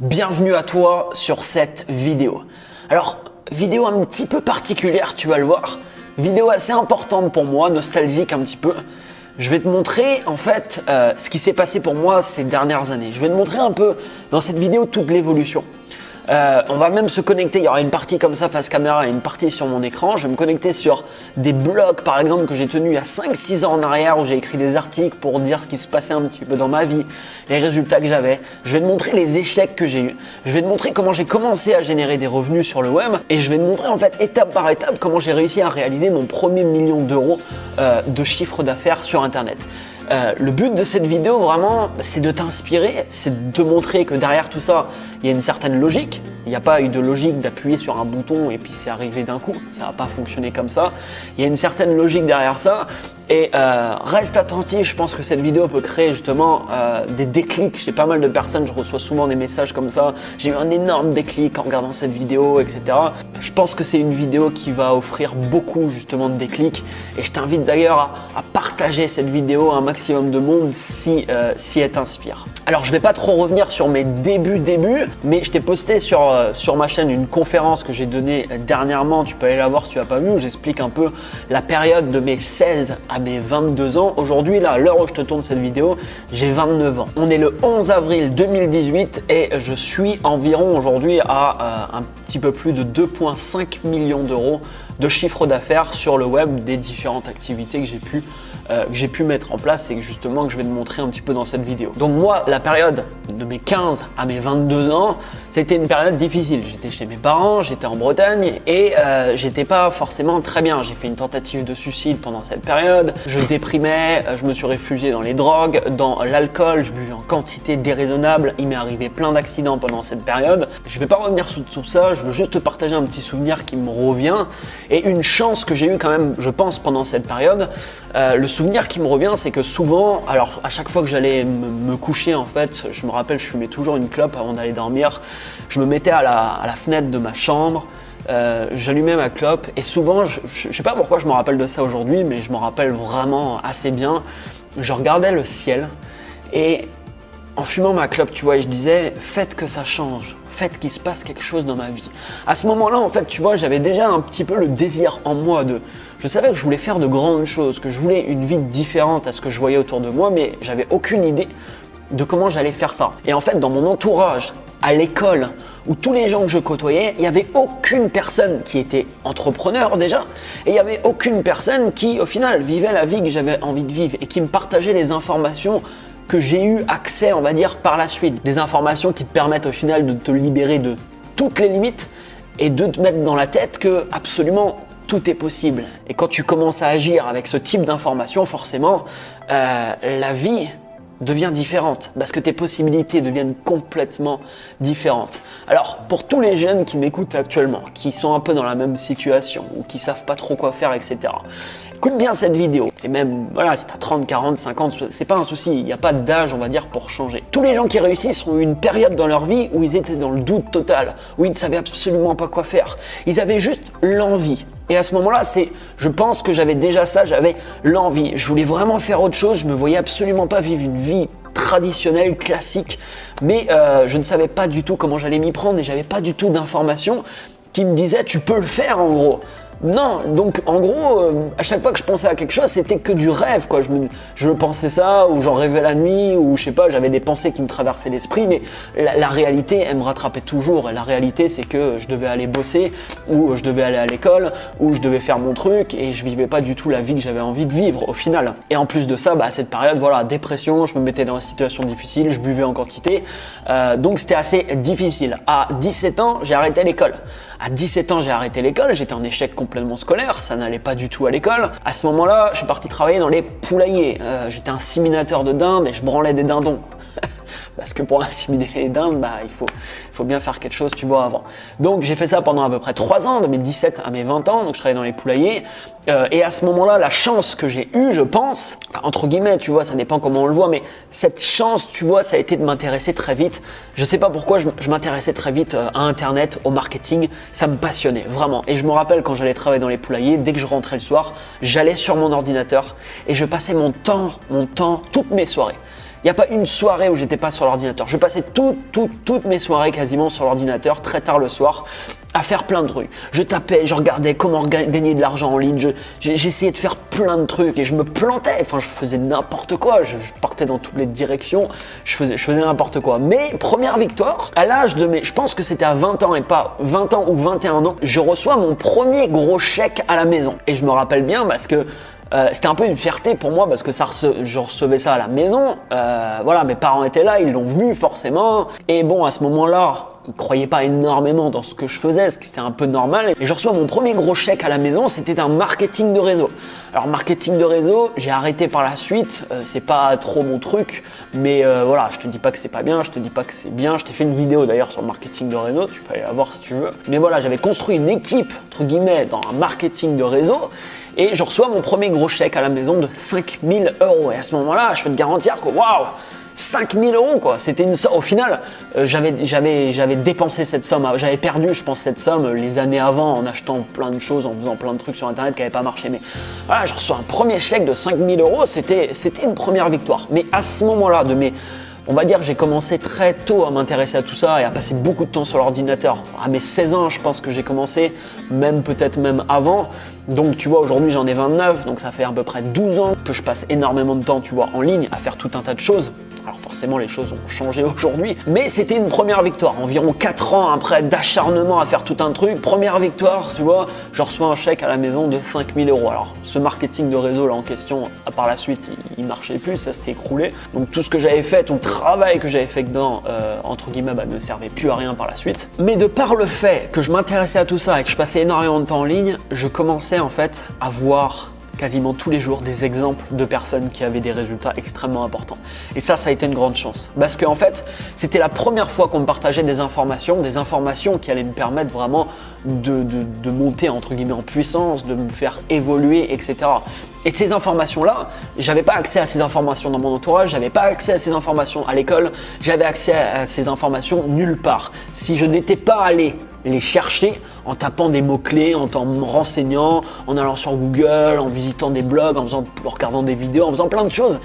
Bienvenue à toi sur cette vidéo. Alors, vidéo un petit peu particulière, tu vas le voir. Vidéo assez importante pour moi, nostalgique un petit peu. Je vais te montrer en fait ce qui s'est passé pour moi ces dernières années. Je vais te montrer un peu dans cette vidéo toute l'évolution. On va même se connecter, il y aura une partie comme ça face caméra et une partie sur mon écran. Je vais me connecter sur des blogs par exemple que j'ai tenus il y a 5-6 ans en arrière où j'ai écrit des articles pour dire ce qui se passait un petit peu dans ma vie, les résultats que j'avais. Je vais te montrer les échecs que j'ai eus. Je vais te montrer comment j'ai commencé à générer des revenus sur le web et je vais te montrer en fait étape par étape comment j'ai réussi à réaliser mon premier million d'euros de chiffre d'affaires sur internet. Le but de cette vidéo vraiment c'est de t'inspirer, c'est de te montrer que derrière tout ça il y a une certaine logique. Il n'y a pas eu de logique d'appuyer sur un bouton et puis c'est arrivé d'un coup, ça n'a pas fonctionné comme ça. Il y a une certaine logique derrière ça et reste attentif, je pense que cette vidéo peut créer justement des déclics chez pas mal de personnes. Je reçois souvent des messages comme ça, j'ai eu un énorme déclic en regardant cette vidéo, etc. Je pense que c'est une vidéo qui va offrir beaucoup justement de déclics et je t'invite d'ailleurs à partager cette vidéo à un maximum de monde si elle t'inspire. Alors je vais pas trop revenir sur mes débuts, mais je t'ai posté sur ma chaîne une conférence que j'ai donnée dernièrement, tu peux aller la voir si tu l'as pas vu, où j'explique un peu la période de mes 16 à mes 22 ans. Aujourd'hui, là, à l'heure où je te tourne cette vidéo, j'ai 29 ans. On est le 11 avril 2018 et je suis environ aujourd'hui à un petit peu plus de 2,5 millions d'euros de chiffre d'affaires sur le web des différentes activités que j'ai pu mettre en place et que justement que je vais te montrer un petit peu dans cette vidéo. Donc moi, la période de mes 15 à mes 22 ans, c'était une période difficile. J'étais chez mes parents, j'étais en Bretagne et j'étais pas forcément très bien. J'ai fait une tentative de suicide pendant cette période, je déprimais, je me suis réfugié dans les drogues, dans l'alcool, je buvais en quantité déraisonnable, il m'est arrivé plein d'accidents pendant cette période. Je vais pas revenir sur tout ça, je veux juste te partager un petit souvenir qui me revient et une chance que j'ai eu quand même, je pense, pendant cette période. Le souvenir qui me revient, c'est que souvent, alors à chaque fois que j'allais me coucher en fait, je me rappelle, je fumais toujours une clope avant d'aller dormir. Je me mettais à la fenêtre de ma chambre, j'allumais ma clope et souvent, je sais pas pourquoi je me rappelle de ça aujourd'hui, mais je m'en rappelle vraiment assez bien. Je regardais le ciel et en fumant ma clope, tu vois, et je disais, faites que ça change. Faites qu'il se passe quelque chose dans ma vie. À ce moment-là, en fait, tu vois, j'avais déjà un petit peu le désir en moi je savais que je voulais faire de grandes choses, que je voulais une vie différente à ce que je voyais autour de moi, mais j'avais aucune idée de comment j'allais faire ça. Et en fait, dans mon entourage, à l'école, où tous les gens que je côtoyais, il n'y avait aucune personne qui était entrepreneur déjà, et il n'y avait aucune personne qui, au final, vivait la vie que j'avais envie de vivre et qui me partageait les informations que j'ai eu accès, on va dire, par la suite. Des informations qui te permettent au final de te libérer de toutes les limites et de te mettre dans la tête que absolument tout est possible. Et quand tu commences à agir avec ce type d'informations, forcément, la vie devient différente parce que tes possibilités deviennent complètement différentes. Alors, pour tous les jeunes qui m'écoutent actuellement, qui sont un peu dans la même situation ou qui savent pas trop quoi faire, etc., écoute bien cette vidéo. Et même, voilà, si tu as 30, 40, 50, c'est pas un souci. Il n'y a pas d'âge, on va dire, pour changer. Tous les gens qui réussissent ont eu une période dans leur vie où ils étaient dans le doute total, où ils ne savaient absolument pas quoi faire. Ils avaient juste l'envie. Et à ce moment-là, je pense que j'avais déjà ça, j'avais l'envie. Je voulais vraiment faire autre chose, je me voyais absolument pas vivre une vie traditionnelle, classique, mais je ne savais pas du tout comment j'allais m'y prendre et j'avais pas du tout d'informations qui me disaient tu peux le faire en gros. Non, donc en gros, à chaque fois que je pensais à quelque chose, c'était que du rêve, quoi. Je pensais ça, ou j'en rêvais la nuit, ou je sais pas, j'avais des pensées qui me traversaient l'esprit, mais la réalité, elle me rattrapait toujours. Et la réalité, c'est que je devais aller bosser, ou je devais aller à l'école, ou je devais faire mon truc, et je vivais pas du tout la vie que j'avais envie de vivre au final. Et en plus de ça, à cette période, voilà, dépression, je me mettais dans une situation difficile, je buvais en quantité, donc c'était assez difficile. À 17 ans, j'ai arrêté l'école. À 17 ans, j'ai arrêté l'école, j'étais en échec complètement scolaire, ça n'allait pas du tout à l'école. À ce moment-là, je suis parti travailler dans les poulaillers. J'étais inséminateur de dindes et je branlais des dindons. Parce que pour inséminer les dindes, il faut bien faire quelque chose, tu vois, avant. Donc j'ai fait ça pendant à peu près 3 ans, de mes 17 à mes 20 ans, donc je travaillais dans les poulaillers. Et à ce moment-là, la chance que j'ai eue, je pense, entre guillemets, tu vois, ça dépend comment on le voit, mais cette chance, tu vois, ça a été de m'intéresser très vite. Je sais pas pourquoi, je m'intéressais très vite à Internet, au marketing, ça me passionnait, vraiment. Et je me rappelle quand j'allais travailler dans les poulaillers, dès que je rentrais le soir, j'allais sur mon ordinateur et je passais mon temps, toutes mes soirées. n'y a pas une soirée où j'étais pas sur l'ordinateur. Je passais toutes mes soirées quasiment sur l'ordinateur, très tard le soir, à faire plein de trucs. Je tapais, je regardais comment gagner de l'argent en ligne, j'essayais de faire plein de trucs et je me plantais, enfin je faisais n'importe quoi, je partais dans toutes les directions, je faisais n'importe quoi. Mais première victoire, à l'âge de je pense que c'était à 20 ans et pas 20 ans ou 21 ans, je reçois mon premier gros chèque à la maison. Et je me rappelle bien parce que c'était un peu une fierté pour moi parce que je recevais ça à la maison. Voilà, mes parents étaient là, ils l'ont vu forcément. Et bon, à ce moment-là, ils croyaient pas énormément dans ce que je faisais, ce qui c'était un peu normal. Et je reçois mon premier gros chèque à la maison, c'était un marketing de réseau. Alors marketing de réseau, j'ai arrêté par la suite. C'est pas trop mon truc, mais voilà, je te dis pas que c'est pas bien, je te dis pas que c'est bien. Je t'ai fait une vidéo d'ailleurs sur le marketing de réseau, tu peux aller la voir si tu veux. Mais voilà, j'avais construit une équipe entre guillemets dans un marketing de réseau. Et je reçois mon premier gros chèque à la maison de 5 000 €. Et à ce moment-là, je peux te garantir que waouh, 5 000 € quoi. C'était une somme. Au final, j'avais dépensé cette somme. J'avais perdu, je pense, cette somme les années avant en achetant plein de choses, en faisant plein de trucs sur Internet qui n'avaient pas marché. Mais voilà, je reçois un premier chèque de 5 000 €. C'était une première victoire. Mais à ce moment-là, on va dire, j'ai commencé très tôt à m'intéresser à tout ça et à passer beaucoup de temps sur l'ordinateur. À mes 16 ans, je pense que j'ai commencé, peut-être même avant. Donc tu vois, aujourd'hui j'en ai 29, donc ça fait à peu près 12 ans que je passe énormément de temps, tu vois, en ligne à faire tout un tas de choses. Alors forcément les choses ont changé aujourd'hui, mais c'était une première victoire. Environ 4 ans après d'acharnement à faire tout un truc, première victoire, tu vois, je reçois un chèque à la maison de 5 000 €. Alors ce marketing de réseau là en question, par la suite, il marchait plus, ça s'était écroulé. Donc tout ce que j'avais fait, tout le travail que j'avais fait dedans, entre guillemets, ne servait plus à rien par la suite. Mais de par le fait que je m'intéressais à tout ça et que je passais énormément de temps en ligne, je commençais en fait à voir quasiment tous les jours des exemples de personnes qui avaient des résultats extrêmement importants. Et ça a été une grande chance. Parce qu'en fait, c'était la première fois qu'on me partageait des informations qui allaient me permettre vraiment de monter entre guillemets en puissance, de me faire évoluer, etc. Et ces informations-là, j'avais pas accès à ces informations dans mon entourage, j'avais pas accès à ces informations à l'école, j'avais accès à ces informations nulle part. Si je n'étais pas allé les chercher en tapant des mots-clés, en me renseignant, en allant sur Google, en visitant des blogs, en regardant des vidéos, en faisant plein de choses.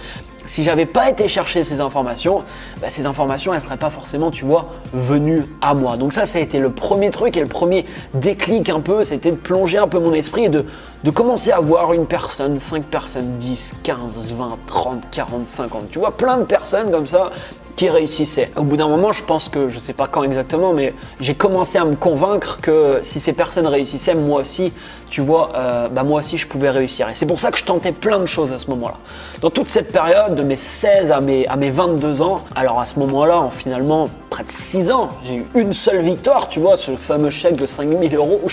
Si j'avais pas été chercher ces informations, elles seraient pas forcément, tu vois, venues à moi. Donc ça a été le premier truc et le premier déclic un peu, c'était de plonger un peu mon esprit et de commencer à voir une personne, 5 personnes, 10, 15, 20, 30, 40, 50, tu vois, plein de personnes comme ça qui réussissaient. Au bout d'un moment, je pense que, je sais pas quand exactement, mais j'ai commencé à me convaincre que si ces personnes réussissaient, moi aussi, tu vois, moi aussi je pouvais réussir. Et c'est pour ça que je tentais plein de choses à ce moment-là. Dans toute cette période, de mes 16 à mes 22 ans, alors à ce moment-là, en finalement près de 6 ans, j'ai eu une seule victoire, tu vois, ce fameux chèque de 5 000 € où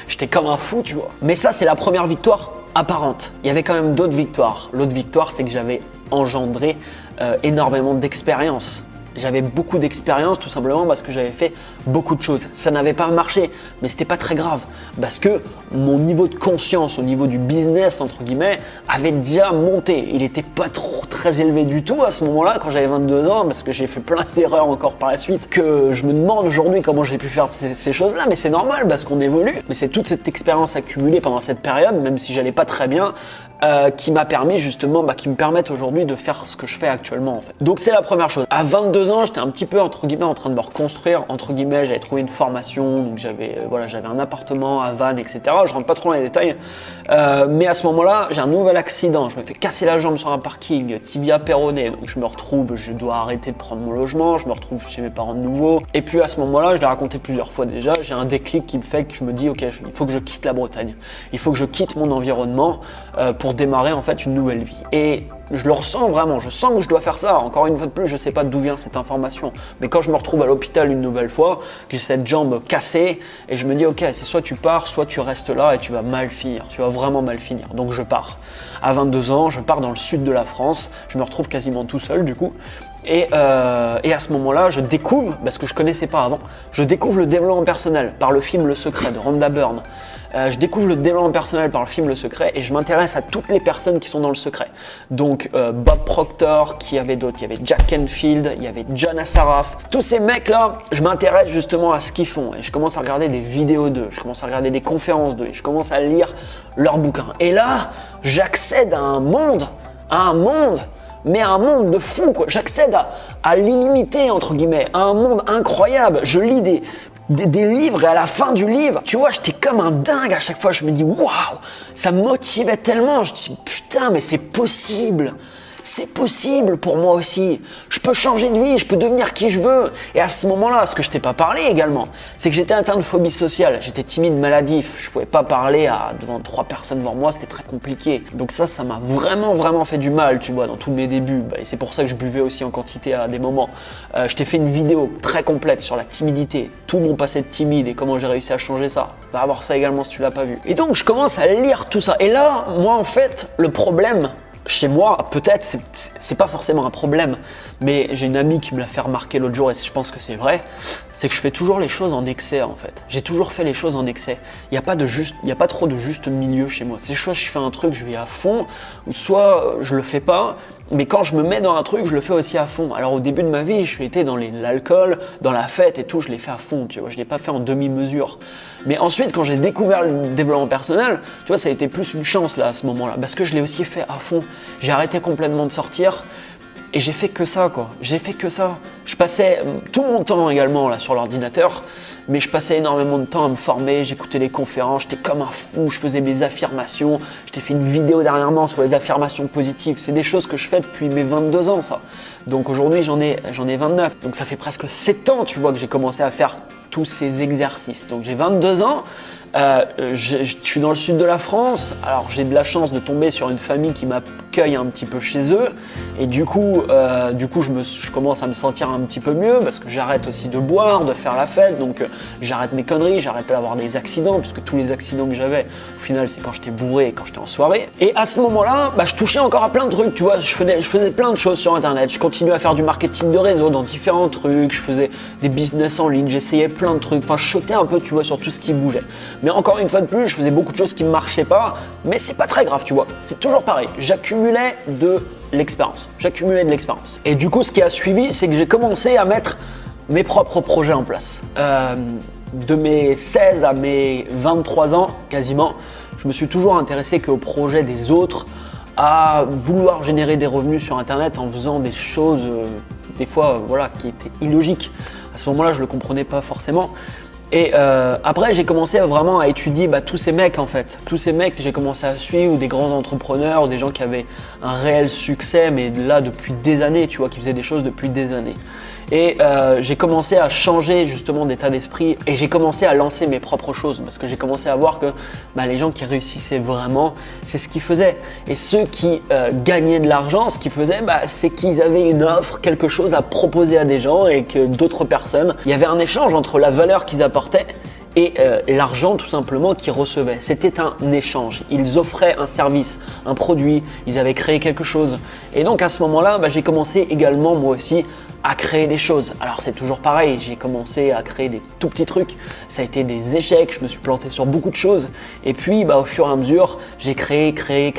j'étais comme un fou, tu vois. Mais ça, c'est la première victoire apparente. Il y avait quand même d'autres victoires. L'autre victoire, c'est que j'avais engendré énormément d'expérience. J'avais beaucoup d'expérience tout simplement parce que j'avais fait beaucoup de choses. Ça n'avait pas marché, mais c'était pas très grave parce que mon niveau de conscience au niveau du business entre guillemets avait déjà monté. Il n'était pas très élevé du tout à ce moment-là quand j'avais 22 ans parce que j'ai fait plein d'erreurs encore par la suite que je me demande aujourd'hui comment j'ai pu faire ces choses-là, mais c'est normal parce qu'on évolue. Mais c'est toute cette expérience accumulée pendant cette période, même si j'allais pas très bien, qui m'a permis justement, qui me permettent aujourd'hui de faire ce que je fais actuellement en fait. Donc c'est la première chose. À 22 ans, j'étais un petit peu entre guillemets en train de me reconstruire, entre guillemets, j'avais trouvé une formation, donc j'avais un appartement à Vannes, etc. Je rentre pas trop dans les détails, mais à ce moment-là, j'ai un nouvel accident. Je me fais casser la jambe sur un parking, tibia péroné, donc je me retrouve, je dois arrêter de prendre mon logement, je me retrouve chez mes parents de nouveau. Et puis à ce moment-là, je l'ai raconté plusieurs fois déjà, j'ai un déclic qui me fait que je me dis ok, il faut que je quitte la Bretagne, il faut que je quitte mon environnement pour démarrer en fait une nouvelle vie. Et je le ressens vraiment, je sens que je dois faire ça. Encore une fois de plus, je sais pas d'où vient cette information, mais quand je me retrouve à l'hôpital une nouvelle fois, que j'ai cette jambe cassée et je me dis ok, c'est soit tu pars, soit tu restes là et tu vas mal finir, tu vas vraiment mal finir. Donc je pars. À 22 ans, je pars dans le sud de la France, je me retrouve quasiment tout seul du coup. Et à ce moment-là, je découvre, parce que je connaissais pas avant, je découvre le développement personnel par le film Le Secret de Rhonda Byrne. Je découvre le développement personnel par le film Le Secret et je m'intéresse à toutes les personnes qui sont dans le secret. Donc Bob Proctor, qui avait d'autres, il y avait Jack Canfield, il y avait John Assaraf. Tous ces mecs-là, je m'intéresse justement à ce qu'ils font et je commence à regarder des vidéos d'eux, je commence à regarder des conférences d'eux et je commence à lire leurs bouquins. Et là, j'accède à un monde mais à un monde de fou, quoi. J'accède à l'illimité, entre guillemets, à un monde incroyable. Je lis des livres et à la fin du livre, tu vois, j'étais comme un dingue à chaque fois. Je me dis, waouh, ça me motivait tellement. Je dis, putain, mais c'est possible. C'est possible pour moi aussi. Je peux changer de vie, je peux devenir qui je veux. Et à ce moment-là, ce que je t'ai pas parlé également, c'est que j'étais atteint de phobie sociale. J'étais timide, maladif. Je pouvais pas parler devant 3 personnes devant moi, c'était très compliqué. Donc ça m'a vraiment fait du mal, tu vois, dans tous mes débuts. Et c'est pour ça que je buvais aussi en quantité à des moments. Je t'ai fait une vidéo très complète sur la timidité, tout mon passé de timide et comment j'ai réussi à changer ça. Va voir ça également si tu l'as pas vu. Et donc je commence à lire tout ça. Et là, moi en fait, le problème chez moi, peut-être, c'est pas forcément un problème, mais j'ai une amie qui me l'a fait remarquer l'autre jour et je pense que c'est vrai, c'est que je fais toujours les choses en excès en fait. J'ai toujours fait les choses en excès. Il n'y a pas trop de juste milieu chez moi. C'est soit je fais un truc, je vais à fond, ou soit je le fais pas, mais quand je me mets dans un truc, je le fais aussi à fond. Alors au début de ma vie, je suis été dans l'alcool, dans la fête et tout, je l'ai fait à fond, tu vois, je l'ai pas fait en demi-mesure. Mais ensuite, quand j'ai découvert le développement personnel, tu vois, ça a été plus une chance là à ce moment-là, parce que je l'ai aussi fait à fond. J'ai arrêté complètement de sortir et j'ai fait que ça, quoi. J'ai fait que ça. Je passais tout mon temps également là sur l'ordinateur, mais je passais énormément de temps à me former, j'écoutais les conférences, j'étais comme un fou, je faisais mes affirmations. Je t'ai fait une vidéo dernièrement sur les affirmations positives. C'est des choses que je fais depuis mes 22 ans, ça. Donc aujourd'hui, j'en ai 29. Donc ça fait presque 7 ans, tu vois, que j'ai commencé à faire tous ces exercices. Donc j'ai 22 ans. Je suis dans le sud de la France, alors j'ai de la chance de tomber sur une famille qui m'accueille un petit peu chez eux et du coup je commence à me sentir un petit peu mieux parce que j'arrête aussi de boire, de faire la fête, donc j'arrête mes conneries, j'arrête d'avoir des accidents puisque tous les accidents que j'avais au final c'est quand j'étais bourré et quand j'étais en soirée. Et à ce moment-là, je touchais encore à plein de trucs, tu vois, je faisais plein de choses sur internet, je continuais à faire du marketing de réseau dans différents trucs, je faisais des business en ligne, j'essayais plein de trucs, enfin je sautais un peu, tu vois, sur tout ce qui bougeait. Mais encore une fois de plus, je faisais beaucoup de choses qui ne marchaient pas, mais c'est pas très grave, tu vois. C'est toujours pareil. J'accumulais de l'expérience. Et du coup, ce qui a suivi, c'est que j'ai commencé à mettre mes propres projets en place. De mes 16 à mes 23 ans, quasiment, je me suis toujours intéressé qu'aux projets des autres, à vouloir générer des revenus sur Internet en faisant des choses, des fois, qui étaient illogiques. À ce moment-là, je ne le comprenais pas forcément. Et après, j'ai commencé vraiment à étudier tous ces mecs en fait. Tous ces mecs que j'ai commencé à suivre, ou des grands entrepreneurs, ou des gens qui avaient un réel succès, mais là depuis des années, tu vois, qui faisaient des choses depuis des années. Et j'ai commencé à changer justement d'état d'esprit et j'ai commencé à lancer mes propres choses parce que j'ai commencé à voir que les gens qui réussissaient vraiment, c'est ce qu'ils faisaient. Et ceux qui gagnaient de l'argent, ce qu'ils faisaient, c'est qu'ils avaient une offre, quelque chose à proposer à des gens et que d'autres personnes, il y avait un échange entre la valeur qu'ils apportaient et l'argent tout simplement qu'ils recevaient. C'était un échange. Ils offraient un service, un produit, ils avaient créé quelque chose. Et donc à ce moment-là, j'ai commencé également moi aussi à créer des choses. Alors c'est toujours pareil, j'ai commencé à créer des tout petits trucs, ça a été des échecs, je me suis planté sur beaucoup de choses et puis au fur et à mesure, j'ai créé plein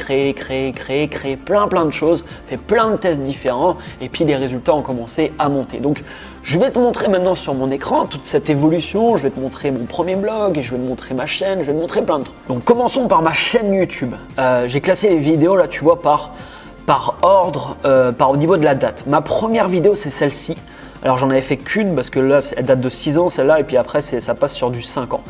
de choses, fait plein de tests différents et puis les résultats ont commencé à monter. Donc je vais te montrer maintenant sur mon écran toute cette évolution, je vais te montrer mon premier blog, et je vais te montrer ma chaîne, je vais te montrer plein de trucs. Donc commençons par ma chaîne YouTube. J'ai classé les vidéos là, tu vois, par ordre, au niveau de la date. Ma première vidéo, c'est celle-ci. Alors j'en avais fait qu'une parce que là, elle date de 6 ans celle-là et puis après, ça passe sur du 5 ans.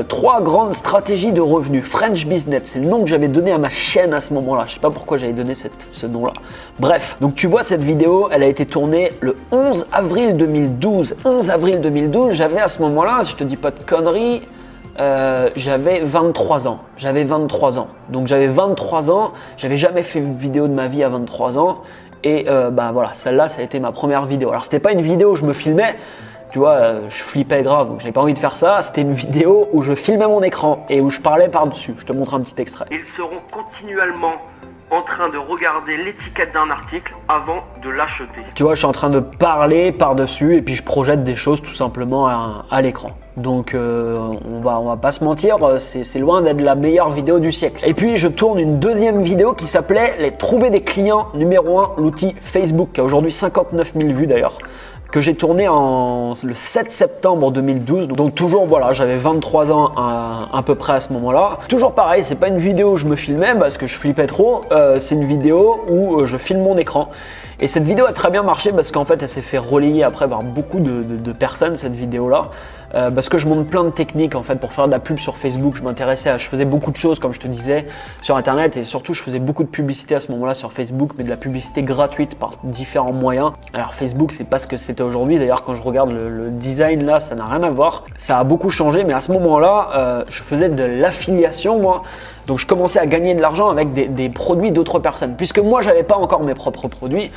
3 grandes stratégies de revenus. French Business, c'est le nom que j'avais donné à ma chaîne à ce moment-là. Je sais pas pourquoi j'avais donné ce nom-là. Bref, donc tu vois cette vidéo, elle a été tournée le 11 avril 2012. 11 avril 2012, j'avais à ce moment-là, si je te dis pas de conneries, j'avais 23 ans. Donc j'avais 23 ans, j'avais jamais fait une vidéo de ma vie à 23 ans. Et voilà, celle-là, ça a été ma première vidéo. Alors c'était pas une vidéo où je me filmais, tu vois, je flippais grave, donc j'avais pas envie de faire ça. C'était une vidéo où je filmais mon écran et où je parlais par-dessus. Je te montre un petit extrait. Ils seront continuellement en train de regarder l'étiquette d'un article avant de l'acheter. Tu vois, je suis en train de parler par-dessus et puis je projette des choses tout simplement à l'écran. Donc on va pas se mentir, c'est loin d'être la meilleure vidéo du siècle. Et puis je tourne une deuxième vidéo qui s'appelait « Les trouver des clients numéro 1, l'outil Facebook » qui a aujourd'hui 59 000 vues d'ailleurs. que j'ai tourné le 7 septembre 2012. Donc toujours, voilà, j'avais 23 ans à peu près à ce moment-là. Toujours pareil, c'est pas une vidéo où je me filmais parce que je flippais trop. C'est une vidéo où je filme mon écran. Et cette vidéo a très bien marché parce qu'en fait, elle s'est fait relayer après par beaucoup de personnes, cette vidéo-là. Parce que je montre plein de techniques en fait pour faire de la pub sur Facebook. Je faisais beaucoup de choses, comme je te disais, sur Internet, et surtout je faisais beaucoup de publicité à ce moment-là sur Facebook, mais de la publicité gratuite par différents moyens. Alors Facebook, c'est pas ce que c'était aujourd'hui. D'ailleurs, quand je regarde le design là, ça n'a rien à voir. Ça a beaucoup changé, mais à ce moment-là, je faisais de l'affiliation moi. Donc je commençais à gagner de l'argent avec des produits d'autres personnes. Puisque moi, j'avais pas encore mes propres produits,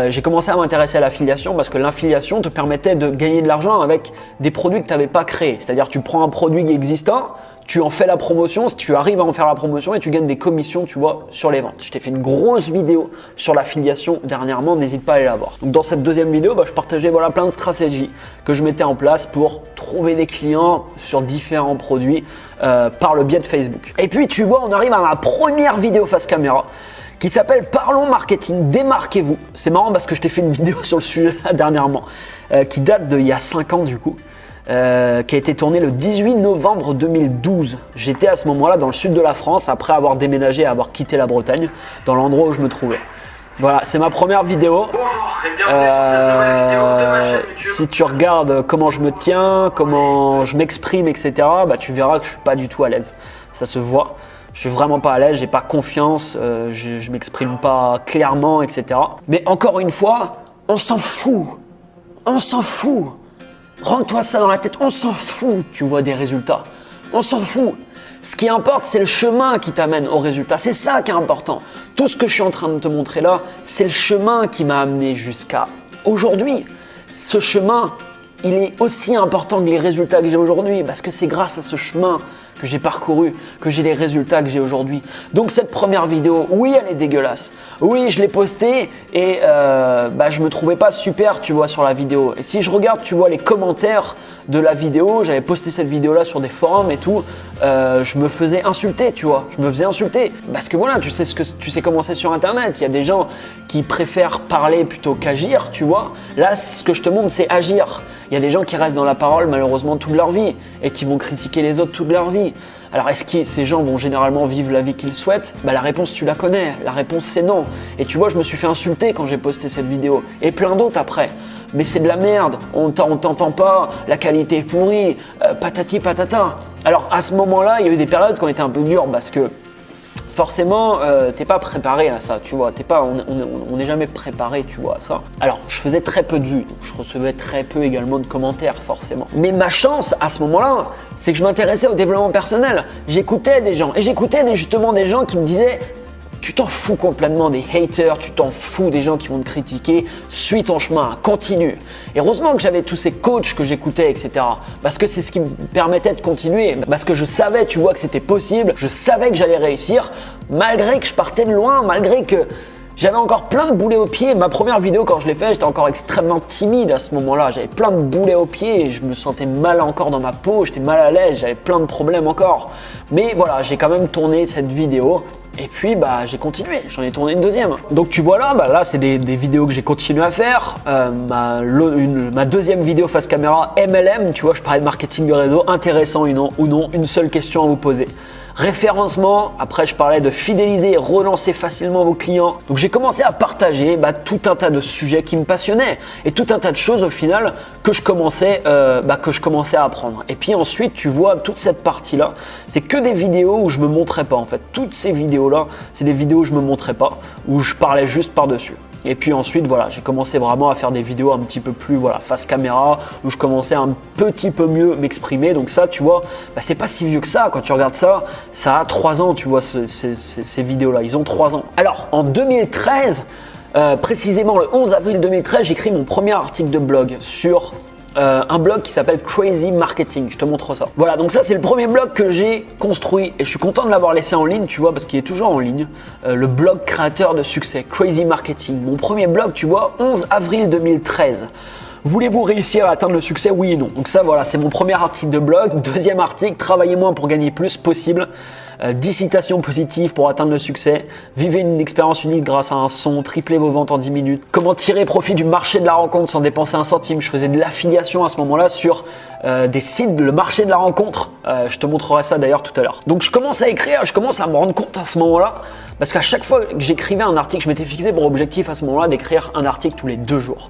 j'ai commencé à m'intéresser à l'affiliation parce que l'affiliation te permettait de gagner de l'argent avec des produits que tu n'avais pas créés. C'est-à-dire tu prends un produit existant, tu en fais la promotion, si tu arrives à en faire la promotion et tu gagnes des commissions, tu vois, sur les ventes. Je t'ai fait une grosse vidéo sur l'affiliation dernièrement, n'hésite pas à aller la voir. Donc dans cette deuxième vidéo, je partageais plein de stratégies que je mettais en place pour trouver des clients sur différents produits par le biais de Facebook. Et puis tu vois, on arrive à ma première vidéo face caméra qui s'appelle Parlons Marketing, démarquez-vous. C'est marrant parce que je t'ai fait une vidéo sur le sujet là dernièrement qui date d'il y a 5 ans du coup. Qui a été tourné le 18 novembre 2012. J'étais à ce moment-là dans le sud de la France après avoir déménagé et avoir quitté la Bretagne, dans l'endroit où je me trouvais. Voilà, c'est ma première vidéo. Bonjour et bienvenue sur cette nouvelle vidéo de ma chaîne YouTube. Si tu regardes comment je me tiens, comment je m'exprime, etc., tu verras que je suis pas du tout à l'aise. Ça se voit. Je suis vraiment pas à l'aise, j'ai pas confiance, je m'exprime pas clairement, etc. Mais encore une fois, on s'en fout. On s'en fout. Rentre-toi ça dans la tête, on s'en fout, tu vois des résultats. On s'en fout. Ce qui importe, c'est le chemin qui t'amène au résultat. C'est ça qui est important. Tout ce que je suis en train de te montrer là, c'est le chemin qui m'a amené jusqu'à aujourd'hui. Ce chemin, il est aussi important que les résultats que j'ai aujourd'hui parce que c'est grâce à ce chemin que j'ai parcouru, que j'ai les résultats que j'ai aujourd'hui. Donc cette première vidéo, oui, elle est dégueulasse. Oui, je l'ai postée et je me trouvais pas super, tu vois, sur la vidéo. Et si je regarde, tu vois, les commentaires de la vidéo, j'avais posté cette vidéo-là sur des forums et tout, je me faisais insulter, tu vois. Je me faisais insulter parce que voilà, tu sais comment c'est sur Internet. Il y a des gens qui préfèrent parler plutôt qu'agir, tu vois. Là, ce que je te montre, c'est agir. Il y a des gens qui restent dans la parole malheureusement toute leur vie et qui vont critiquer les autres toute leur vie. Alors est-ce que ces gens vont généralement vivre la vie qu'ils souhaitent ? La réponse tu la connais, la réponse c'est non. Et tu vois, je me suis fait insulter quand j'ai posté cette vidéo et plein d'autres après. Mais c'est de la merde, on t'entend pas, la qualité est pourrie, patati patata. Alors à ce moment-là, il y a eu des périodes qui ont été un peu dures parce que forcément, t'es pas préparé à ça, tu vois. On n'est jamais préparé, tu vois, à ça. Alors, je faisais très peu de vues, donc je recevais très peu également de commentaires, forcément. Mais ma chance, à ce moment-là, c'est que je m'intéressais au développement personnel. J'écoutais des gens, et j'écoutais justement des gens qui me disaient « Tu t'en fous complètement des haters, tu t'en fous des gens qui vont te critiquer, suis ton chemin, continue. » Et heureusement que j'avais tous ces coachs que j'écoutais, etc. Parce que c'est ce qui me permettait de continuer. Parce que je savais, tu vois, que c'était possible, je savais que j'allais réussir, malgré que je partais de loin, malgré que j'avais encore plein de boulets aux pieds. Ma première vidéo, quand je l'ai fait, j'étais encore extrêmement timide à ce moment-là. J'avais plein de boulets aux pieds et je me sentais mal encore dans ma peau, j'étais mal à l'aise, j'avais plein de problèmes encore. Mais voilà, j'ai quand même tourné cette vidéo. Et puis j'ai continué, j'en ai tourné une deuxième. Donc tu vois là, c'est des vidéos que j'ai continué à faire. Ma deuxième vidéo face caméra MLM, tu vois, je parlais de marketing de réseau, intéressant ou non, une seule question à vous poser. Référencement, après je parlais de fidéliser et relancer facilement vos clients. Donc j'ai commencé à partager tout un tas de sujets qui me passionnaient et tout un tas de choses au final que je commençais à apprendre. Et puis ensuite, tu vois, toute cette partie-là, c'est que des vidéos où je me montrais pas en fait. Toutes ces vidéos-là, c'est des vidéos où je me montrais pas, où je parlais juste par-dessus. Et puis ensuite, voilà, j'ai commencé vraiment à faire des vidéos un petit peu plus face caméra, où je commençais un petit peu mieux m'exprimer. Donc ça, tu vois, c'est pas si vieux que ça. Quand tu regardes ça, ça a 3 ans, tu vois, ces vidéos-là. Ils ont 3 ans. Alors, en 2013, précisément le 11 avril 2013, j'écris mon premier article de blog sur un blog qui s'appelle Crazy Marketing. Je te montre ça. Voilà, donc ça c'est le premier blog que j'ai construit et je suis content de l'avoir laissé en ligne, tu vois, parce qu'il est toujours en ligne. Le blog créateur de succès, Crazy Marketing. Mon premier blog, tu vois, 11 avril 2013. Voulez-vous réussir à atteindre le succès, oui et non? Donc ça, voilà, c'est mon premier article de blog. Deuxième article, travaillez moins pour gagner plus possible. 10 citations positives pour atteindre le succès. Vivez une expérience unique grâce à un son. Triplez vos ventes en 10 minutes. Comment tirer profit du marché de la rencontre sans dépenser un centime. Je faisais de l'affiliation à ce moment-là sur des sites, le marché de la rencontre. Je te montrerai ça d'ailleurs tout à l'heure. Donc je commence à écrire, je commence à me rendre compte à ce moment-là. Parce qu'à chaque fois que j'écrivais un article, je m'étais fixé pour objectif à ce moment-là d'écrire un article tous les 2 jours.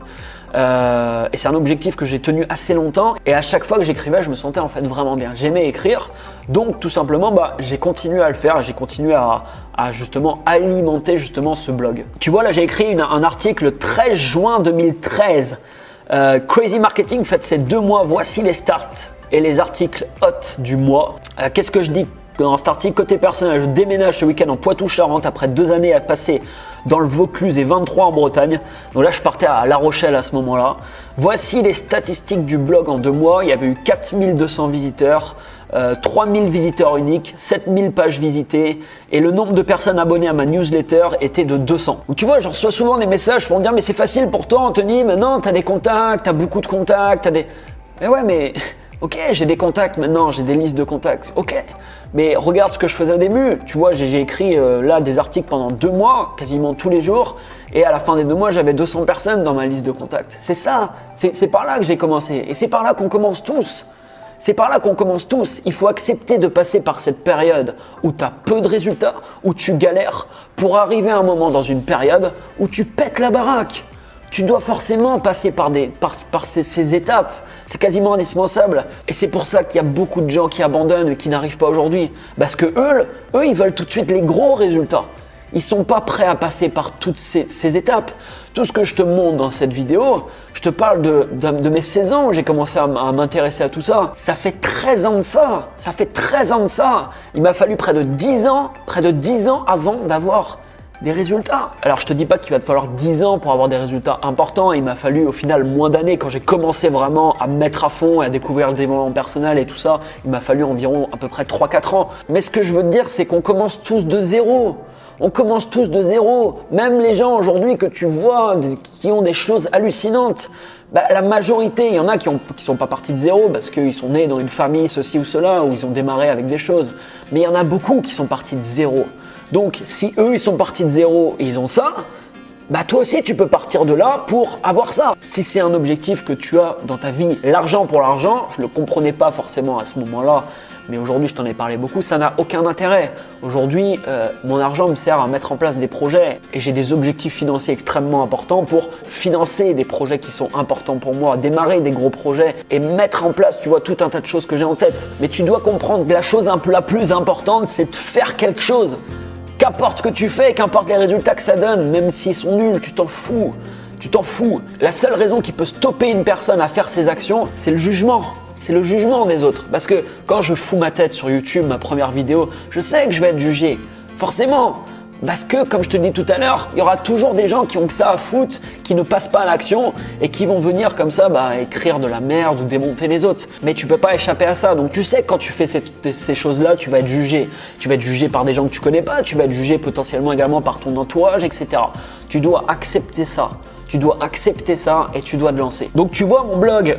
Et c'est un objectif que j'ai tenu assez longtemps. Et à chaque fois que j'écrivais, je me sentais en fait vraiment bien. J'aimais écrire. Donc tout simplement, j'ai continué à le faire. J'ai continué à justement alimenter justement ce blog. Tu vois, là j'ai écrit un article le 13 juin 2013. Crazy Marketing fête ses 2 mois. Voici les starts et les articles hot du mois. Qu'est-ce que je dis dans cet article? Côté personnel, je déménage ce week-end en Poitou-Charentes après 2 années à passer dans le Vaucluse et 23 en Bretagne. Donc là, je partais à La Rochelle à ce moment-là. Voici les statistiques du blog en 2 mois. Il y avait eu 4200 visiteurs, 3000 visiteurs uniques, 7000 pages visitées et le nombre de personnes abonnées à ma newsletter était de 200. Donc tu vois, je reçois souvent des messages pour me dire « Mais c'est facile pour toi, Anthony, maintenant tu as des contacts, tu as beaucoup de contacts, Mais ouais, mais ok, j'ai des contacts maintenant, j'ai des listes de contacts, ok. Mais regarde ce que je faisais au début. Tu vois, j'ai écrit là des articles pendant 2 mois, quasiment tous les jours. Et à la fin des 2 mois, j'avais 200 personnes dans ma liste de contacts. C'est ça, c'est par là que j'ai commencé. Et c'est par là qu'on commence tous. C'est par là qu'on commence tous. Il faut accepter de passer par cette période où tu as peu de résultats, où tu galères, pour arriver à un moment dans une période où tu pètes la baraque. Tu dois forcément passer par ces étapes. C'est quasiment indispensable. Et c'est pour ça qu'il y a beaucoup de gens qui abandonnent et qui n'arrivent pas aujourd'hui. Parce que eux, ils veulent tout de suite les gros résultats. Ils ne sont pas prêts à passer par toutes ces étapes. Tout ce que je te montre dans cette vidéo, je te parle de mes 16 ans où j'ai commencé à m'intéresser à tout ça. Ça fait 13 ans de ça. Ça fait 13 ans de ça. Il m'a fallu près de 10 ans avant d'avoir des résultats. Alors je te dis pas qu'il va te falloir 10 ans pour avoir des résultats importants. Il m'a fallu au final moins d'années quand j'ai commencé vraiment à me mettre à fond et à découvrir le développement personnel et tout ça. Il m'a fallu environ à peu près 3-4 ans. Mais ce que je veux te dire, c'est qu'on commence tous de zéro. On commence tous de zéro. Même les gens aujourd'hui que tu vois qui ont des choses hallucinantes, la majorité, il y en a qui sont pas partis de zéro parce qu'ils sont nés dans une famille ceci ou cela, où ils ont démarré avec des choses. Mais il y en a beaucoup qui sont partis de zéro. Donc, si eux, ils sont partis de zéro et ils ont ça, toi aussi, tu peux partir de là pour avoir ça. Si c'est un objectif que tu as dans ta vie, l'argent pour l'argent, je ne le comprenais pas forcément à ce moment-là, mais aujourd'hui, je t'en ai parlé beaucoup, ça n'a aucun intérêt. Aujourd'hui, mon argent me sert à mettre en place des projets et j'ai des objectifs financiers extrêmement importants pour financer des projets qui sont importants pour moi, démarrer des gros projets et mettre en place, tu vois, tout un tas de choses que j'ai en tête. Mais tu dois comprendre que la chose la plus importante, c'est de faire quelque chose. Qu'importe ce que tu fais, qu'importe les résultats que ça donne, même s'ils sont nuls, tu t'en fous. Tu t'en fous. La seule raison qui peut stopper une personne à faire ses actions, c'est le jugement. C'est le jugement des autres. Parce que quand je fous ma tête sur YouTube, ma première vidéo, je sais que je vais être jugé. Forcément. Parce que, comme je te le dis tout à l'heure, il y aura toujours des gens qui ont que ça à foutre, qui ne passent pas à l'action et qui vont venir comme ça écrire de la merde ou démonter les autres. Mais tu peux pas échapper à ça. Donc tu sais que quand tu fais ces choses-là, tu vas être jugé. Tu vas être jugé par des gens que tu connais pas, tu vas être jugé potentiellement également par ton entourage, etc. Tu dois accepter ça. Tu dois accepter ça et tu dois te lancer. Donc tu vois, mon blog,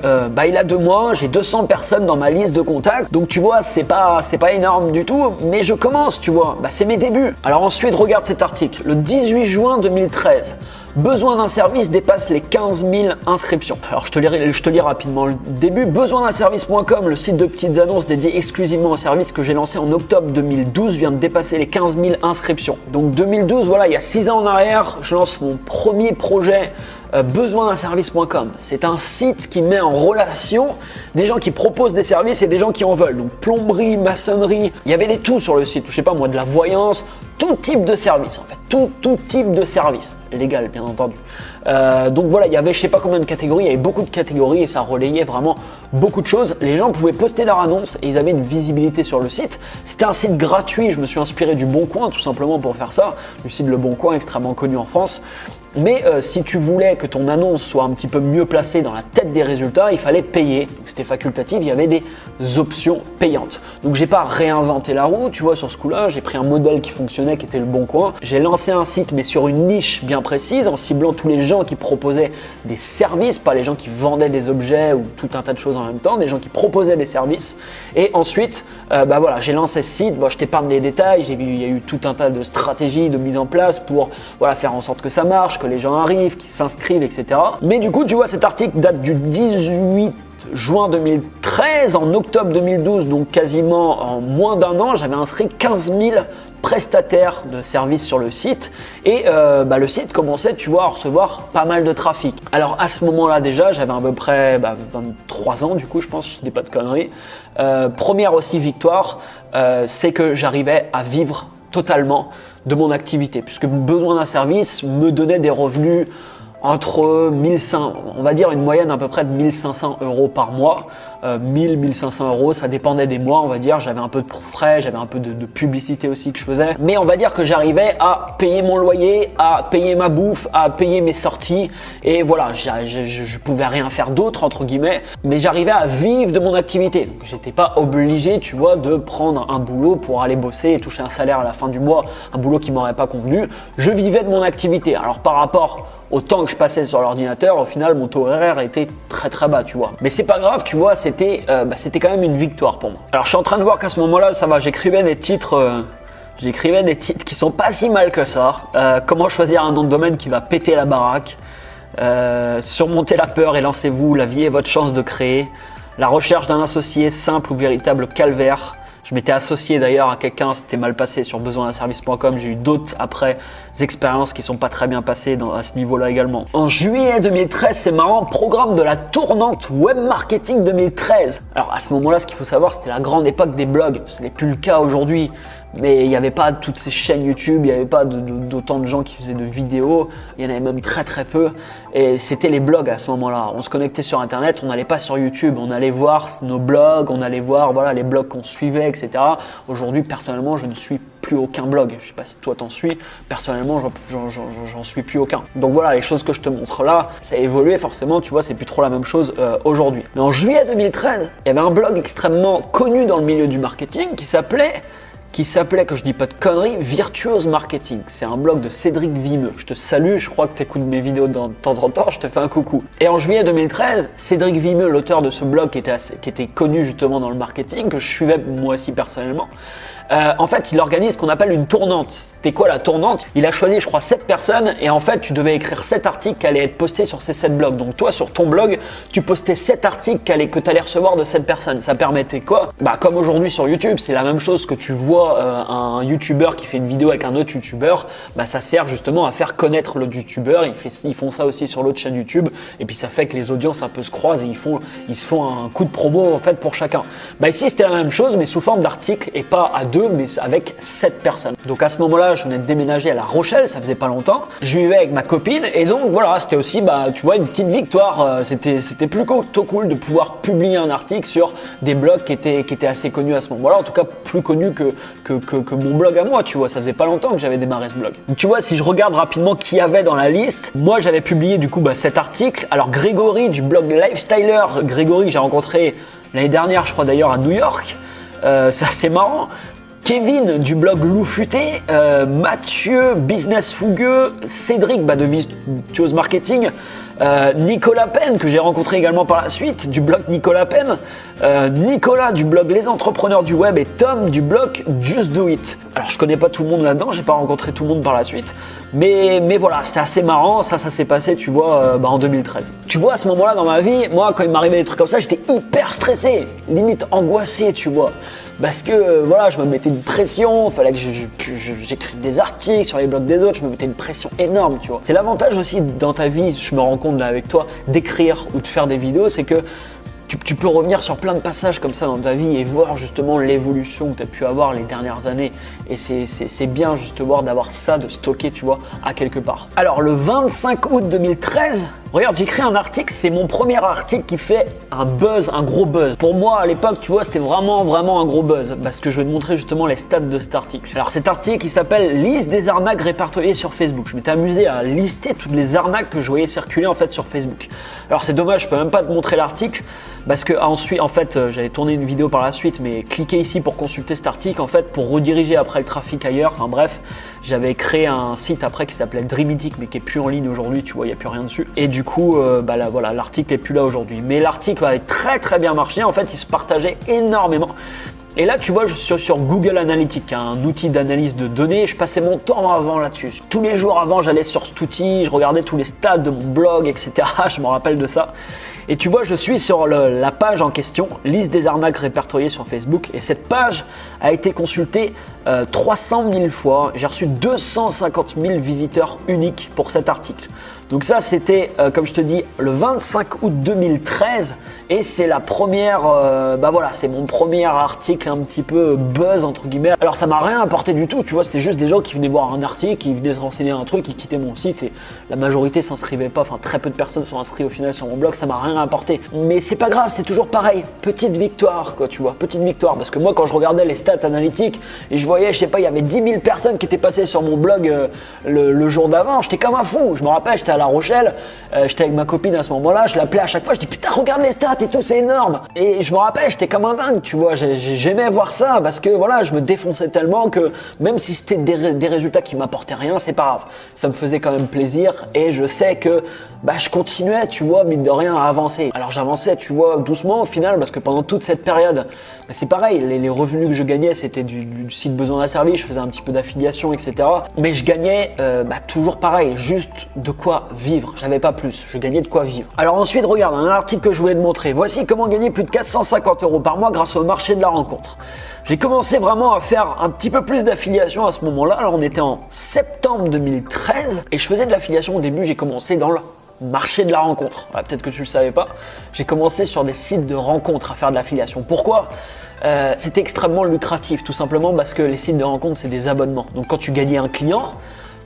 il a 2 mois, j'ai 200 personnes dans ma liste de contacts. Donc tu vois, c'est pas énorme du tout, mais je commence, tu vois. C'est mes débuts. Alors ensuite, regarde cet article. Le 18 juin 2013. Besoin d'un service dépasse les 15 000 inscriptions. Alors je te lis rapidement le début. Besoindunservice.com, le site de petites annonces dédié exclusivement au service que j'ai lancé en octobre 2012, vient de dépasser les 15 000 inscriptions. Donc 2012, voilà, il y a 6 ans en arrière, je lance mon premier projet. Besoindunservice.com, c'est un site qui met en relation des gens qui proposent des services et des gens qui en veulent. Donc plomberie, maçonnerie, il y avait des tout sur le site, je sais pas moi, de la voyance, tout type de service en fait, tout type de service, légal bien entendu. Donc voilà, il y avait je sais pas combien de catégories, il y avait beaucoup de catégories et ça relayait vraiment beaucoup de choses. Les gens pouvaient poster leur annonce et ils avaient une visibilité sur le site. C'était un site gratuit, je me suis inspiré du Bon Coin tout simplement pour faire ça, le site Le Bon Coin extrêmement connu en France. Mais si tu voulais que ton annonce soit un petit peu mieux placée dans la tête des résultats, il fallait payer. Donc c'était facultatif, il y avait des options payantes. Donc j'ai pas réinventé la roue, tu vois, sur ce coup-là, j'ai pris un modèle qui fonctionnait fonctionnait, qui était le Bon Coin. J'ai lancé un site, mais sur une niche bien précise, en ciblant tous les gens qui proposaient des services, pas les gens qui vendaient des objets ou tout un tas de choses en même temps, des gens qui proposaient des services. Et ensuite, voilà, j'ai lancé ce site. Bon, je t'épargne les détails. Il y a eu tout un tas de stratégies de mise en place pour voilà, faire en sorte que ça marche, que les gens arrivent, qu'ils s'inscrivent, etc. Mais du coup, tu vois, cet article date du 18 juin 2013, en octobre 2012, donc quasiment en moins d'un an, j'avais inscrit 15 000 prestataires de services sur le site et le site commençait, tu vois, à recevoir pas mal de trafic. Alors à ce moment-là déjà, j'avais à peu près 23 ans, du coup je pense, je dis pas de conneries. Première aussi victoire, c'est que j'arrivais à vivre totalement de mon activité, puisque besoin d'un service me donnait des revenus entre 1500, on va dire une moyenne à peu près de 1500 € par mois, 1500 €, ça dépendait des mois, on va dire. J'avais un peu de frais, j'avais un peu de publicité aussi que je faisais, mais on va dire que j'arrivais à payer mon loyer, à payer ma bouffe, à payer mes sorties, et voilà, je pouvais rien faire d'autre entre guillemets, mais j'arrivais à vivre de mon activité. Donc, j'étais pas obligé, tu vois, de prendre un boulot pour aller bosser et toucher un salaire à la fin du mois, un boulot qui m'aurait pas convenu. Je vivais de mon activité. Alors par rapport au temps que je passais sur l'ordinateur, au final, mon taux horaire était très très bas, tu vois. Mais c'est pas grave, tu vois, c'était quand même une victoire pour moi. Alors je suis en train de voir qu'à ce moment-là, ça va, j'écrivais des titres qui sont pas si mal que ça. Comment choisir un nom de domaine qui va péter la baraque. Surmonter la peur et lancez-vous, la vie est votre chance de créer. La recherche d'un associé, simple ou véritable calvaire. Je m'étais associé d'ailleurs à quelqu'un, c'était mal passé sur besoindunservice.com. J'ai eu d'autres après expériences qui sont pas très bien passées à ce niveau-là également. En juillet 2013, c'est marrant, programme de la tournante Web Marketing 2013. Alors à ce moment-là, ce qu'il faut savoir, c'était la grande époque des blogs. Ce n'est plus le cas aujourd'hui. Mais il n'y avait pas toutes ces chaînes YouTube, il n'y avait pas d'autant de gens qui faisaient de vidéos, il y en avait même très très peu. Et c'était les blogs à ce moment-là. On se connectait sur Internet, on n'allait pas sur YouTube, on allait voir nos blogs, on allait voir voilà, les blogs qu'on suivait, etc. Aujourd'hui, personnellement, je ne suis plus aucun blog. Je ne sais pas si toi t'en suis, personnellement, j'en suis plus aucun. Donc voilà, les choses que je te montre là, ça a évolué forcément, tu vois, c'est plus trop la même chose aujourd'hui. Mais en juillet 2013, il y avait un blog extrêmement connu dans le milieu du marketing qui s'appelait, que je dis pas de conneries, Virtuose Marketing. C'est un blog de Cédric Vimeux. Je te salue, je crois que tu écoutes mes vidéos de temps en temps, je te fais un coucou. Et en juillet 2013, Cédric Vimeux, l'auteur de ce blog qui était connu justement dans le marketing, que je suivais moi aussi personnellement, en fait, il organise ce qu'on appelle une tournante. C'était quoi la tournante? Il a choisi, je crois, 7 personnes et en fait, tu devais écrire 7 articles qui allaient être postés sur ces 7 blogs. Donc toi, sur ton blog, tu postais 7 articles que tu allais recevoir de 7 personnes. Ça permettait quoi? Comme aujourd'hui sur YouTube, c'est la même chose que tu vois un YouTuber qui fait une vidéo avec un autre YouTuber. Ça sert justement à faire connaître l'autre YouTuber. Ils font ça aussi sur l'autre chaîne YouTube et puis ça fait que les audiences un peu se croisent et ils se font un coup de promo en fait pour chacun. Ici, c'était la même chose mais sous forme d'articles et pas à 2 mais avec 7 personnes. Donc à ce moment-là, je venais de déménager à La Rochelle, ça faisait pas longtemps. Je vivais avec ma copine et donc voilà, c'était aussi tu vois une petite victoire. C'était plutôt cool de pouvoir publier un article sur des blogs qui étaient assez connus à ce moment-là, en tout cas plus connus que mon blog à moi, tu vois. Ça faisait pas longtemps que j'avais démarré ce blog. Donc, tu vois, si je regarde rapidement qui y avait dans la liste, moi j'avais publié du coup cet article. Alors Grégory du blog Lifestyler, Grégory que j'ai rencontré l'année dernière, je crois d'ailleurs à New York. C'est assez marrant. Kevin du blog Loup Futé, Mathieu Business Fougueux, Cédric de Virtuose Marketing, Nicolas Penn que j'ai rencontré également par la suite du blog Nicolas Penn, Nicolas du blog Les Entrepreneurs du Web et Tom du blog Just Do It. Alors je connais pas tout le monde là-dedans, j'ai pas rencontré tout le monde par la suite, mais voilà, c'était assez marrant, ça s'est passé, tu vois, en 2013. Tu vois, à ce moment-là dans ma vie, moi quand il m'arrivait des trucs comme ça, j'étais hyper stressé, limite angoissé, tu vois. Parce que voilà, je me mettais une pression, il fallait que j'écrive des articles sur les blogs des autres, je me mettais une pression énorme, tu vois. C'est l'avantage aussi dans ta vie, je me rends compte là avec toi, d'écrire ou de faire des vidéos, c'est que tu peux revenir sur plein de passages comme ça dans ta vie et voir justement l'évolution que tu as pu avoir les dernières années. Et c'est bien justement d'avoir ça, de stocker, tu vois, à quelque part. Alors le 25 août 2013, Regarde, j'ai créé un article, c'est mon premier article qui fait un buzz, un gros buzz. Pour moi, à l'époque, tu vois, c'était vraiment un gros buzz parce que je vais te montrer justement les stats de cet article. Alors cet article, il s'appelle « Liste des arnaques répertoriées sur Facebook ». Je m'étais amusé à lister toutes les arnaques que je voyais circuler en fait sur Facebook. Alors c'est dommage, je peux même pas te montrer l'article parce que ensuite, en fait, j'avais tourné une vidéo par la suite, mais cliquez ici pour consulter cet article en fait pour rediriger après le trafic ailleurs. Enfin bref, j'avais créé un site après qui s'appelait Dreamitic mais qui est plus en ligne aujourd'hui, tu vois, il n'y a plus rien dessus. Et du coup, là, voilà, l'article est plus là aujourd'hui. Mais l'article avait très bien marché. En fait, il se partageait énormément. Et là, tu vois, je suis sur Google Analytics, un outil d'analyse de données. Je passais mon temps avant là-dessus. Tous les jours avant, j'allais sur cet outil, je regardais tous les stats de mon blog, etc. Je me rappelle de ça. Et tu vois, je suis sur la page en question, liste des arnaques répertoriées sur Facebook. Et cette page a été consultée 300 000 fois. J'ai reçu 250 000 visiteurs uniques pour cet article. Donc ça, c'était, comme je te dis, le 25 août 2013 et c'est la première, voilà, c'est mon premier article un petit peu buzz entre guillemets. Alors ça m'a rien apporté du tout, tu vois, c'était juste des gens qui venaient voir un article, qui venaient se renseigner un truc, qui quittaient mon site et la majorité s'inscrivait pas, enfin très peu de personnes sont inscrites au final sur mon blog, ça m'a rien apporté. Mais c'est pas grave, c'est toujours pareil, petite victoire quoi, tu vois, petite victoire. Parce que moi quand je regardais les stats analytiques et je voyais, je sais pas, il y avait 10 000 personnes qui étaient passées sur mon blog le jour d'avant, j'étais comme un fou, je me rappelle, j'étais à La Rochelle, j'étais avec ma copine à ce moment-là, je l'appelais à chaque fois, je dis putain regarde les stats et tout, c'est énorme. Et je me rappelle, j'étais comme un dingue, tu vois, j'aimais voir ça parce que voilà, je me défonçais tellement que même si c'était des résultats qui m'apportaient rien, c'est pas grave, ça me faisait quand même plaisir et je sais que je continuais, tu vois, mine de rien à avancer. Alors j'avançais, tu vois, doucement au final parce que pendant toute cette période, c'est pareil, les revenus que je gagnais c'était du site Besoin d'un service, je faisais un petit peu d'affiliation, etc. Mais je gagnais toujours pareil, juste de quoi vivre, j'avais pas plus, je gagnais de quoi vivre. Alors ensuite, regarde, un article que je voulais te montrer, voici comment gagner plus de 450 € par mois grâce au marché de la rencontre. J'ai commencé vraiment à faire un petit peu plus d'affiliation à ce moment-là, alors on était en septembre 2013 et je faisais de l'affiliation au début, j'ai commencé dans le marché de la rencontre. Peut-être que tu le savais pas, j'ai commencé sur des sites de rencontres à faire de l'affiliation. Pourquoi ? C'était extrêmement lucratif, tout simplement parce que les sites de rencontres c'est des abonnements. Donc quand tu gagnais un client,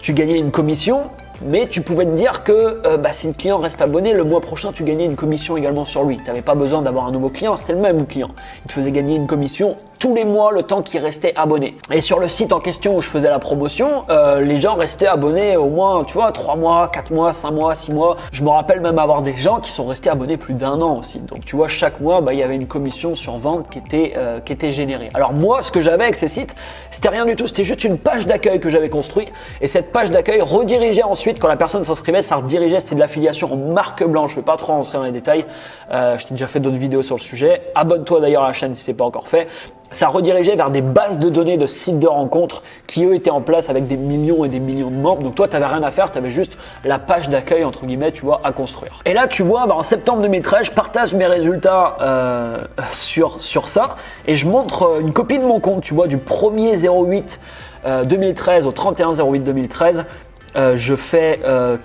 tu gagnais une commission, mais tu pouvais te dire que si le client reste abonné, le mois prochain tu gagnais une commission également sur lui. Tu n'avais pas besoin d'avoir un nouveau client, c'était le même client. Il te faisait gagner une commission tous les mois le temps qu'il restait abonné. Et sur le site en question où je faisais la promotion, les gens restaient abonnés au moins, tu vois, 3 mois, 4 mois, 5 mois, 6 mois. Je me rappelle même avoir des gens qui sont restés abonnés plus d'1 an aussi. Donc tu vois, chaque mois, il y avait une commission sur vente qui était générée. Alors moi, ce que j'avais avec ces sites, c'était rien du tout. C'était juste une page d'accueil que j'avais construite. Et cette page d'accueil redirigeait ensuite, quand la personne s'inscrivait, ça redirigeait, c'était de l'affiliation en marque blanche. Je ne vais pas trop rentrer dans les détails. Je t'ai déjà fait d'autres vidéos sur le sujet. Abonne-toi d'ailleurs à la chaîne si ce n'est pas encore fait. Ça redirigeait vers des bases de données de sites de rencontres qui eux étaient en place avec des millions et des millions de membres. Donc toi, tu n'avais rien à faire, tu avais juste la page d'accueil entre guillemets, tu vois, à construire. Et là, tu vois, en septembre 2013, je partage mes résultats sur ça et je montre une copie de mon compte, tu vois, du 1er 08 2013 au 31 08 2013. Je fais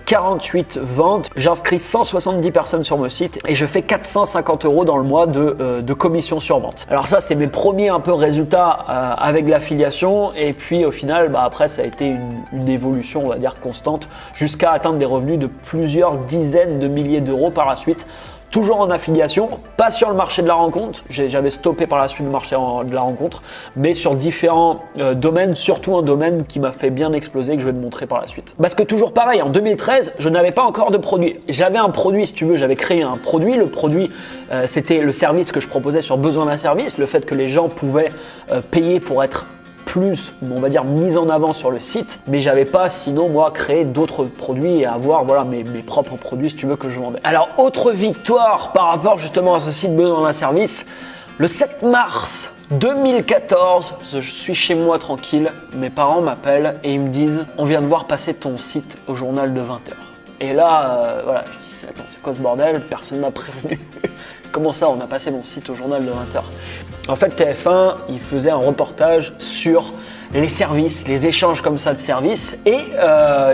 48 ventes, j'inscris 170 personnes sur mon site et je fais 450 € dans le mois de commission sur vente. Alors ça, c'est mes premiers un peu résultats avec l'affiliation et puis au final, après ça a été une évolution, on va dire constante, jusqu'à atteindre des revenus de plusieurs dizaines de milliers d'euros par la suite. Toujours en affiliation, pas sur le marché de la rencontre, j'avais stoppé par la suite le marché de la rencontre, mais sur différents domaines, surtout un domaine qui m'a fait bien exploser, que je vais te montrer par la suite. Parce que toujours pareil, en 2013, je n'avais pas encore de produit. J'avais un produit, si tu veux, j'avais créé un produit. Le produit, c'était le service que je proposais sur Besoin d'un service, le fait que les gens pouvaient payer pour être plus, on va dire, mise en avant sur le site, mais j'avais pas sinon moi créé d'autres produits et avoir voilà mes propres produits si tu veux que je vendais. Alors autre victoire par rapport justement à ce site Besoin d'un service, le 7 mars 2014, je suis chez moi tranquille, mes parents m'appellent et ils me disent on vient de voir passer ton site au journal de 20h. Et là voilà, je dis attends, c'est quoi ce bordel, personne m'a prévenu. Comment ça, on a passé mon site au journal de 20h? En fait, TF1, il faisait un reportage sur les services, les échanges comme ça de services et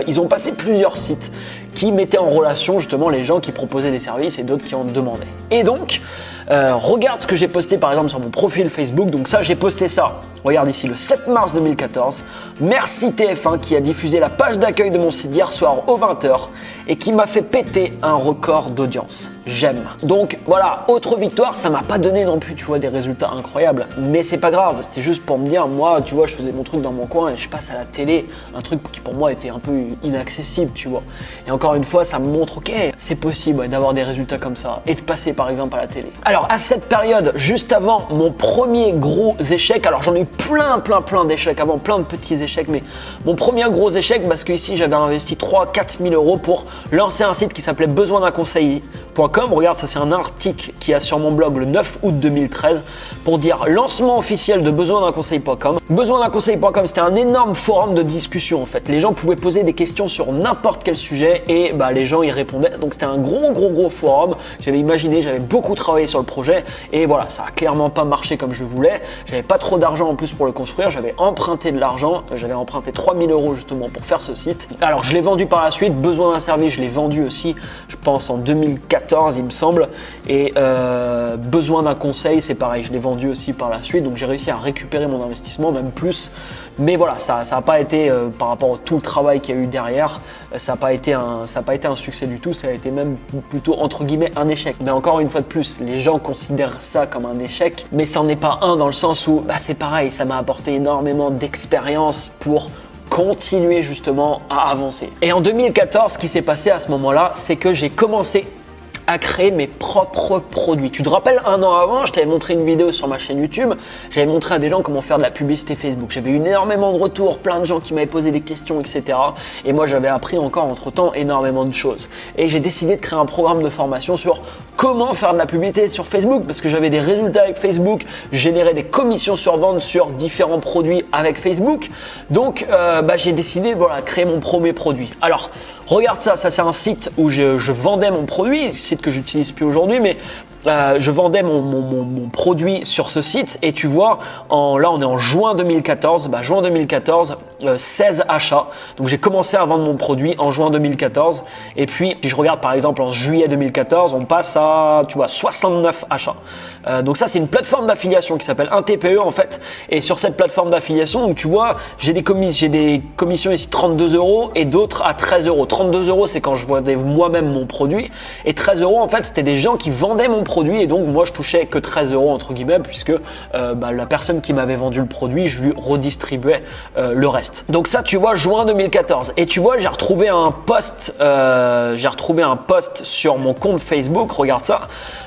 ils ont passé plusieurs sites qui mettaient en relation justement les gens qui proposaient des services et d'autres qui en demandaient. Et donc, regarde ce que j'ai posté par exemple sur mon profil Facebook. Donc ça, j'ai posté ça, regarde ici, le 7 mars 2014. Merci TF1 qui a diffusé la page d'accueil de mon site hier soir aux 20h. et qui m'a fait péter un record d'audience. J'aime. Donc voilà, autre victoire, ça m'a pas donné non plus, tu vois, des résultats incroyables, mais c'est pas grave, c'était juste pour me dire, moi, tu vois, je faisais mon truc dans mon coin et je passe à la télé, un truc qui pour moi était un peu inaccessible, tu vois. Et encore une fois, ça me montre, ok, c'est possible d'avoir des résultats comme ça et de passer par exemple à la télé. Alors à cette période, juste avant mon premier gros échec, alors j'en ai eu plein d'échecs avant, plein de petits échecs, mais mon premier gros échec, parce que ici j'avais investi 3-4 000 euros pour lancer un site qui s'appelait besoindunconseil.com. Regarde, ça c'est un article qui a sur mon blog le 9 août 2013 pour dire lancement officiel de besoindunconseil.com. Besoindunconseil.com, c'était un énorme forum de discussion en fait. Les gens pouvaient poser des questions sur n'importe quel sujet et les gens y répondaient. Donc c'était un gros forum. J'avais imaginé, j'avais beaucoup travaillé sur le projet et voilà, ça a clairement pas marché comme je voulais. J'avais pas trop d'argent en plus pour le construire. J'avais emprunté de l'argent. J'avais emprunté 3 000 euros justement pour faire ce site. Alors je l'ai vendu par la suite. Besoin d'un service, je l'ai vendu aussi, je pense en 2014 il me semble. Et besoin d'un conseil, c'est pareil, je l'ai vendu aussi par la suite. Donc j'ai réussi à récupérer mon investissement, même plus. Mais voilà, ça n'a pas été, par rapport à tout le travail qu'il y a eu derrière, ça n'a pas été un succès du tout, ça a été même plutôt entre guillemets un échec. Mais encore une fois de plus, les gens considèrent ça comme un échec, mais ça n'en est pas un dans le sens où c'est pareil, ça m'a apporté énormément d'expérience pour continuer justement à avancer. Et en 2014, ce qui s'est passé à ce moment-là, c'est que j'ai commencé à créer mes propres produits. Tu te rappelles, un an avant, je t'avais montré une vidéo sur ma chaîne YouTube, j'avais montré à des gens comment faire de la publicité Facebook. J'avais eu énormément de retours, plein de gens qui m'avaient posé des questions, etc. Et moi, j'avais appris encore entre-temps énormément de choses. Et j'ai décidé de créer un programme de formation sur comment faire de la publicité sur Facebook parce que j'avais des résultats avec Facebook, générer des commissions sur vente sur différents produits avec Facebook. Donc, j'ai décidé de créer mon premier produit. Alors, regarde ça c'est un site où je vendais mon produit, site que j'utilise plus aujourd'hui, mais je vendais mon produit sur ce site et tu vois, là on est en juin 2014, juin 2014, 16 achats. Donc j'ai commencé à vendre mon produit en juin 2014 et puis si je regarde par exemple en juillet 2014, on passe à 69 achats. Donc ça c'est une plateforme d'affiliation qui s'appelle un TPE en fait, et sur cette plateforme d'affiliation, donc tu vois, j'ai des commissions ici 32 euros et d'autres à 13 euros. 32 euros c'est quand je vendais moi-même mon produit et 13 euros en fait c'était des gens qui vendaient mon produit et donc moi je touchais que 13 euros entre guillemets puisque la personne qui m'avait vendu le produit, je lui redistribuais le reste. Donc ça tu vois, juin 2014, et tu vois, j'ai retrouvé un post sur mon compte Facebook. Regarde ça,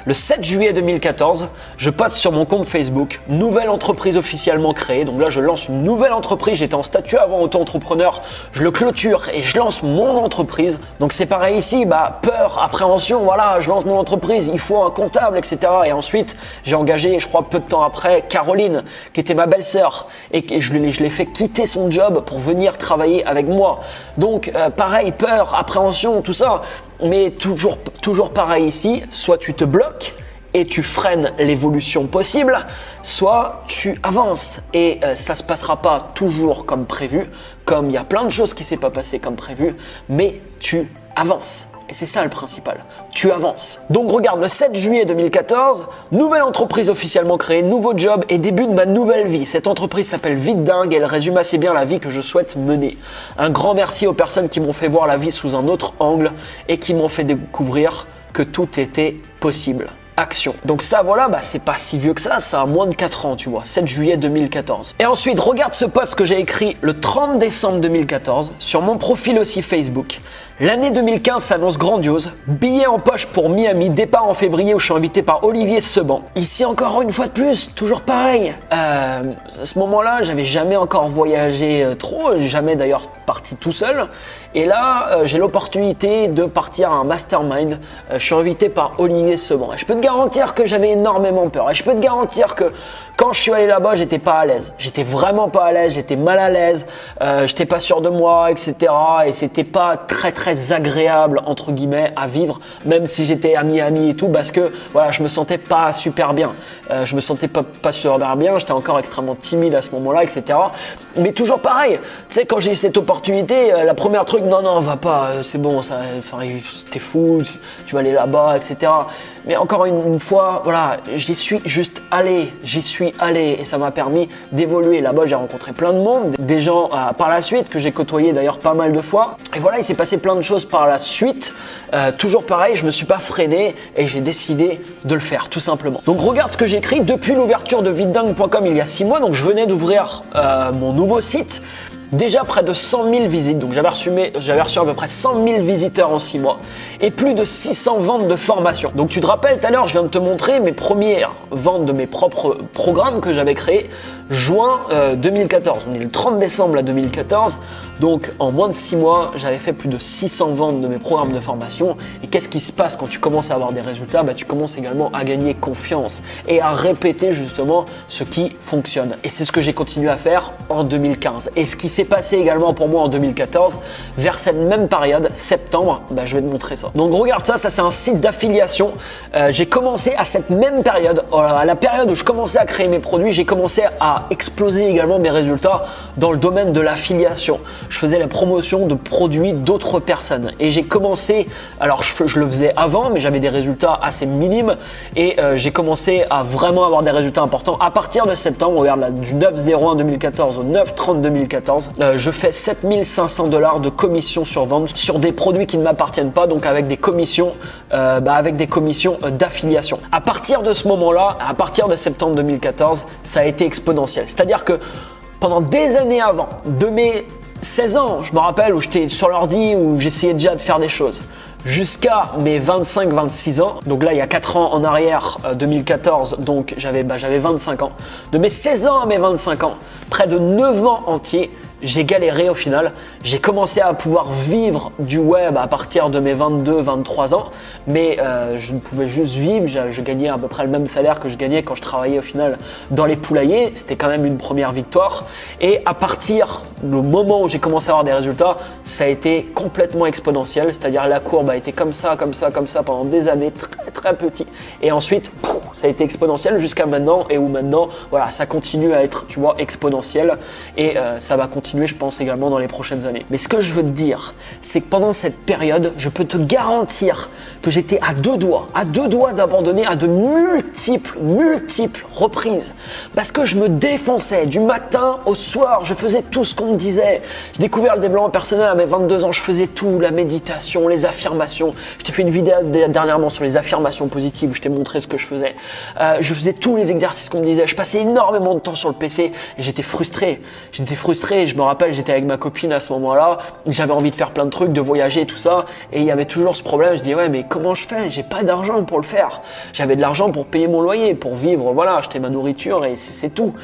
le 7 juillet 2014, je poste sur mon compte Facebook, nouvelle entreprise officiellement créée. Donc là je lance une nouvelle entreprise, j'étais en statut avant auto-entrepreneur, je le clôture et je lance mon entreprise. Donc c'est pareil ici, peur, appréhension, voilà, je lance mon entreprise, il faut un comptable, etc. Et ensuite j'ai engagé, je crois peu de temps après, Caroline qui était ma belle-sœur et je l'ai fait quitter son job pour venir travailler avec moi. Donc pareil, peur, appréhension, tout ça, mais toujours pareil ici, soit tu te bloques et tu freines l'évolution possible, soit tu avances et ça se passera pas toujours comme prévu, comme il y a plein de choses qui s'est pas passé comme prévu, mais tu avances. Et c'est ça le principal, tu avances. Donc regarde, le 7 juillet 2014, nouvelle entreprise officiellement créée, nouveau job et début de ma nouvelle vie. Cette entreprise s'appelle Vie de Dingue et elle résume assez bien la vie que je souhaite mener. Un grand merci aux personnes qui m'ont fait voir la vie sous un autre angle et qui m'ont fait découvrir que tout était possible. Action. Donc ça voilà, c'est pas si vieux que ça a moins de 4 ans, tu vois, 7 juillet 2014. Et ensuite, regarde ce post que j'ai écrit le 30 décembre 2014 sur mon profil aussi Facebook. L'année 2015 s'annonce grandiose, billet en poche pour Miami, départ en février où je suis invité par Olivier Seban. Ici encore une fois de plus, toujours pareil. À ce moment-là, j'avais jamais encore voyagé trop, jamais d'ailleurs parti tout seul. Et là, j'ai l'opportunité de partir à un mastermind. Je suis invité par Olivier Seban. Et je peux te garantir que j'avais énormément peur. Et je peux te garantir que quand je suis allé là-bas, j'étais pas à l'aise. J'étais vraiment pas à l'aise, j'étais mal à l'aise, j'étais pas sûr de moi, etc. Et c'était pas très agréable, entre guillemets, à vivre, même si j'étais à Miami et tout, parce que voilà, je me sentais pas super bien. Je me sentais pas super bien, j'étais encore extrêmement timide à ce moment-là, etc. Mais toujours pareil, tu sais, quand j'ai eu cette opportunité, la première truc, non, va pas, c'est bon, t'es fou, tu vas aller là-bas, etc. Mais encore une fois, voilà, j'y suis allé et ça m'a permis d'évoluer. Là-bas, j'ai rencontré plein de monde, des gens par la suite que j'ai côtoyé d'ailleurs pas mal de fois. Et voilà, il s'est passé plein de choses par la suite. Toujours pareil, je me suis pas freiné et j'ai décidé de le faire tout simplement. Donc regarde ce que j'ai écrit depuis l'ouverture de videdingue.com il y a 6 mois. Donc je venais d'ouvrir mon nouveau site. Déjà près de 100 000 visites, donc j'avais reçu à peu près 100 000 visiteurs en 6 mois et plus de 600 ventes de formation. Donc tu te rappelles tout à l'heure, je viens de te montrer mes premières ventes de mes propres programmes que j'avais créés juin 2014. On est le 30 décembre 2014, donc en moins de 6 mois, j'avais fait plus de 600 ventes de mes programmes de formation. Et qu'est-ce qui se passe quand tu commences à avoir des résultats? Tu commences également à gagner confiance et à répéter justement ce qui fonctionne. Et c'est ce que j'ai continué à faire en 2015. Et ce qui s'est passé également pour moi en 2014, vers cette même période, septembre, je vais te montrer ça. Donc regarde ça c'est un site d'affiliation. J'ai commencé à cette même période, à la période où je commençais à créer mes produits, j'ai commencé à exploser également mes résultats dans le domaine de l'affiliation. Je faisais la promotion de produits d'autres personnes et j'ai commencé, alors je le faisais avant mais j'avais des résultats assez minimes et j'ai commencé à vraiment avoir des résultats importants à partir de septembre. Regarde là, du 9-01 2014 au 9-30 2014, je fais 7 500 $ de commission sur vente sur des produits qui ne m'appartiennent pas, donc avec des commissions d'affiliation. À partir de ce moment-là, à partir de septembre 2014, ça a été exponentiel. C'est-à-dire que pendant des années avant, de mes 16 ans, je me rappelle, où j'étais sur l'ordi, où j'essayais déjà de faire des choses, jusqu'à mes 25-26 ans, donc là il y a 4 ans en arrière, 2014, donc j'avais 25 ans. De mes 16 ans à mes 25 ans, près de 9 ans entiers, j'ai galéré au final. J'ai commencé à pouvoir vivre du web à partir de mes 22-23 ans, mais je ne pouvais juste vivre. Je gagnais à peu près le même salaire que je gagnais quand je travaillais au final dans les poulaillers. C'était quand même une première victoire. Et à partir du moment où j'ai commencé à avoir des résultats, ça a été complètement exponentiel. C'est-à-dire la courbe a été comme ça pendant des années, très très petit. Et ensuite, ça a été exponentiel jusqu'à maintenant, et où maintenant, voilà, ça continue à être, tu vois, exponentiel, et ça va continuer, je pense, également dans les prochaines années. Mais ce que je veux te dire, c'est que pendant cette période, je peux te garantir que j'étais à deux doigts d'abandonner à de multiples reprises, parce que je me défonçais du matin au soir. Je faisais tout ce qu'on me disait. J'ai découvert le développement personnel à mes 22 ans. Je faisais tout, la méditation, les affirmations. Je t'ai fait une vidéo dernièrement sur les affirmations positives où je t'ai montré ce que je faisais. Je faisais tous les exercices qu'on me disait. Je passais énormément de temps sur le PC et j'étais frustré. Je me rappelle, j'étais avec ma copine à ce moment-là. J'avais envie de faire plein de trucs, de voyager et tout ça. Et il y avait toujours ce problème. Je dis ouais, mais comment je fais? J'ai pas d'argent pour le faire. J'avais de l'argent pour payer mon loyer, pour vivre, voilà, acheter ma nourriture et c'est tout.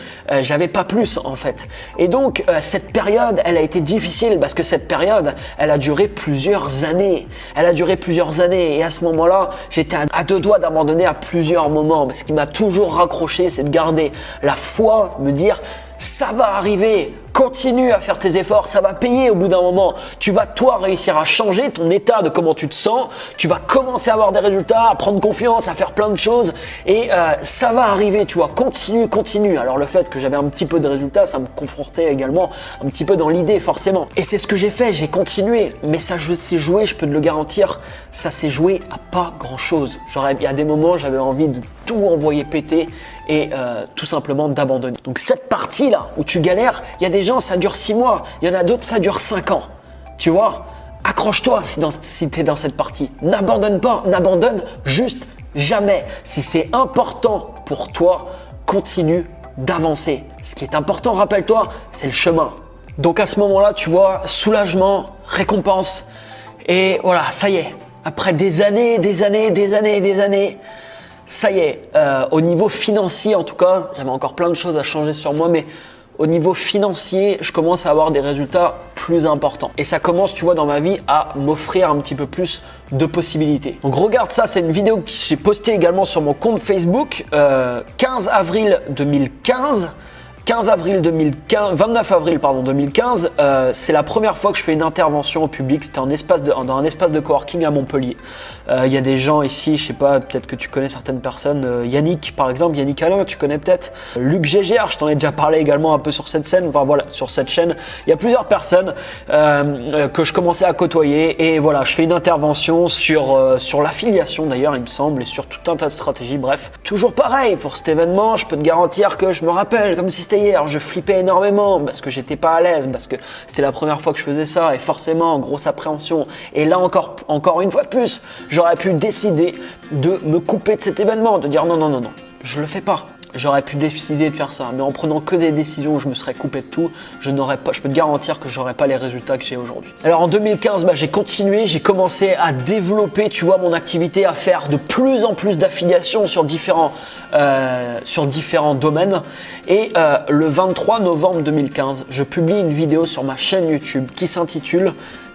J'avais pas plus en fait. Et donc cette période, elle a été difficile parce que cette période, elle a duré plusieurs années. Et à ce moment-là, j'étais à deux doigts d'abandonner à plusieurs moments. Mais ce qui m'a toujours raccroché, c'est de garder la foi, me dire ça va arriver, continue à faire tes efforts, ça va payer au bout d'un moment. Tu vas toi réussir à changer ton état de comment tu te sens, tu vas commencer à avoir des résultats, à prendre confiance, à faire plein de choses et ça va arriver, tu vois, continue. Alors le fait que j'avais un petit peu de résultats, ça me confortait également un petit peu dans l'idée forcément. Et c'est ce que j'ai fait, j'ai continué, mais ça s'est joué, je peux te le garantir, ça s'est joué à pas grand chose. Genre il y a des moments, j'avais envie de tout envoyer péter et tout simplement d'abandonner. Donc cette partie là où tu galères, il y a des gens ça dure 6 mois, il y en a d'autres ça dure 5 ans. Tu vois, accroche-toi si tu es dans cette partie. N'abandonne pas, n'abandonne juste jamais. Si c'est important pour toi, continue d'avancer. Ce qui est important, rappelle-toi, c'est le chemin. Donc à ce moment-là, tu vois, soulagement, récompense et voilà, ça y est. Après des années, ça y est, au niveau financier en tout cas, j'avais encore plein de choses à changer sur moi, mais au niveau financier, je commence à avoir des résultats plus importants. Et ça commence, tu vois, dans ma vie à m'offrir un petit peu plus de possibilités. Donc regarde ça, c'est une vidéo que j'ai postée également sur mon compte Facebook, 15 avril 2015. 29 avril 2015, c'est la première fois que je fais une intervention au public. C'était dans un espace de coworking à Montpellier. Il y a des gens ici, je sais pas, peut-être que tu connais certaines personnes. Yannick, par exemple, Yannick Alain, tu connais peut-être. Luc Gégère, je t'en ai déjà parlé également un peu sur cette scène. Enfin voilà, sur cette chaîne, il y a plusieurs personnes que je commençais à côtoyer. Et voilà, je fais une intervention sur l'affiliation d'ailleurs, il me semble, et sur tout un tas de stratégies. Bref, toujours pareil pour cet événement. Je peux te garantir que je me rappelle comme si c'était hier. Je flippais énormément parce que j'étais pas à l'aise, parce que c'était la première fois que je faisais ça et forcément grosse appréhension. Et là encore une fois de plus, j'aurais pu décider de me couper de cet événement, de dire non, je le fais pas. J'aurais pu décider de faire ça, mais en prenant que des décisions où je me serais coupé de tout, je peux te garantir que j'aurais pas les résultats que j'ai aujourd'hui. Alors en 2015, j'ai continué, j'ai commencé à développer, tu vois, mon activité, à faire de plus en plus d'affiliations sur différents domaines. Et le 23 novembre 2015, je publie une vidéo sur ma chaîne YouTube qui s'intitule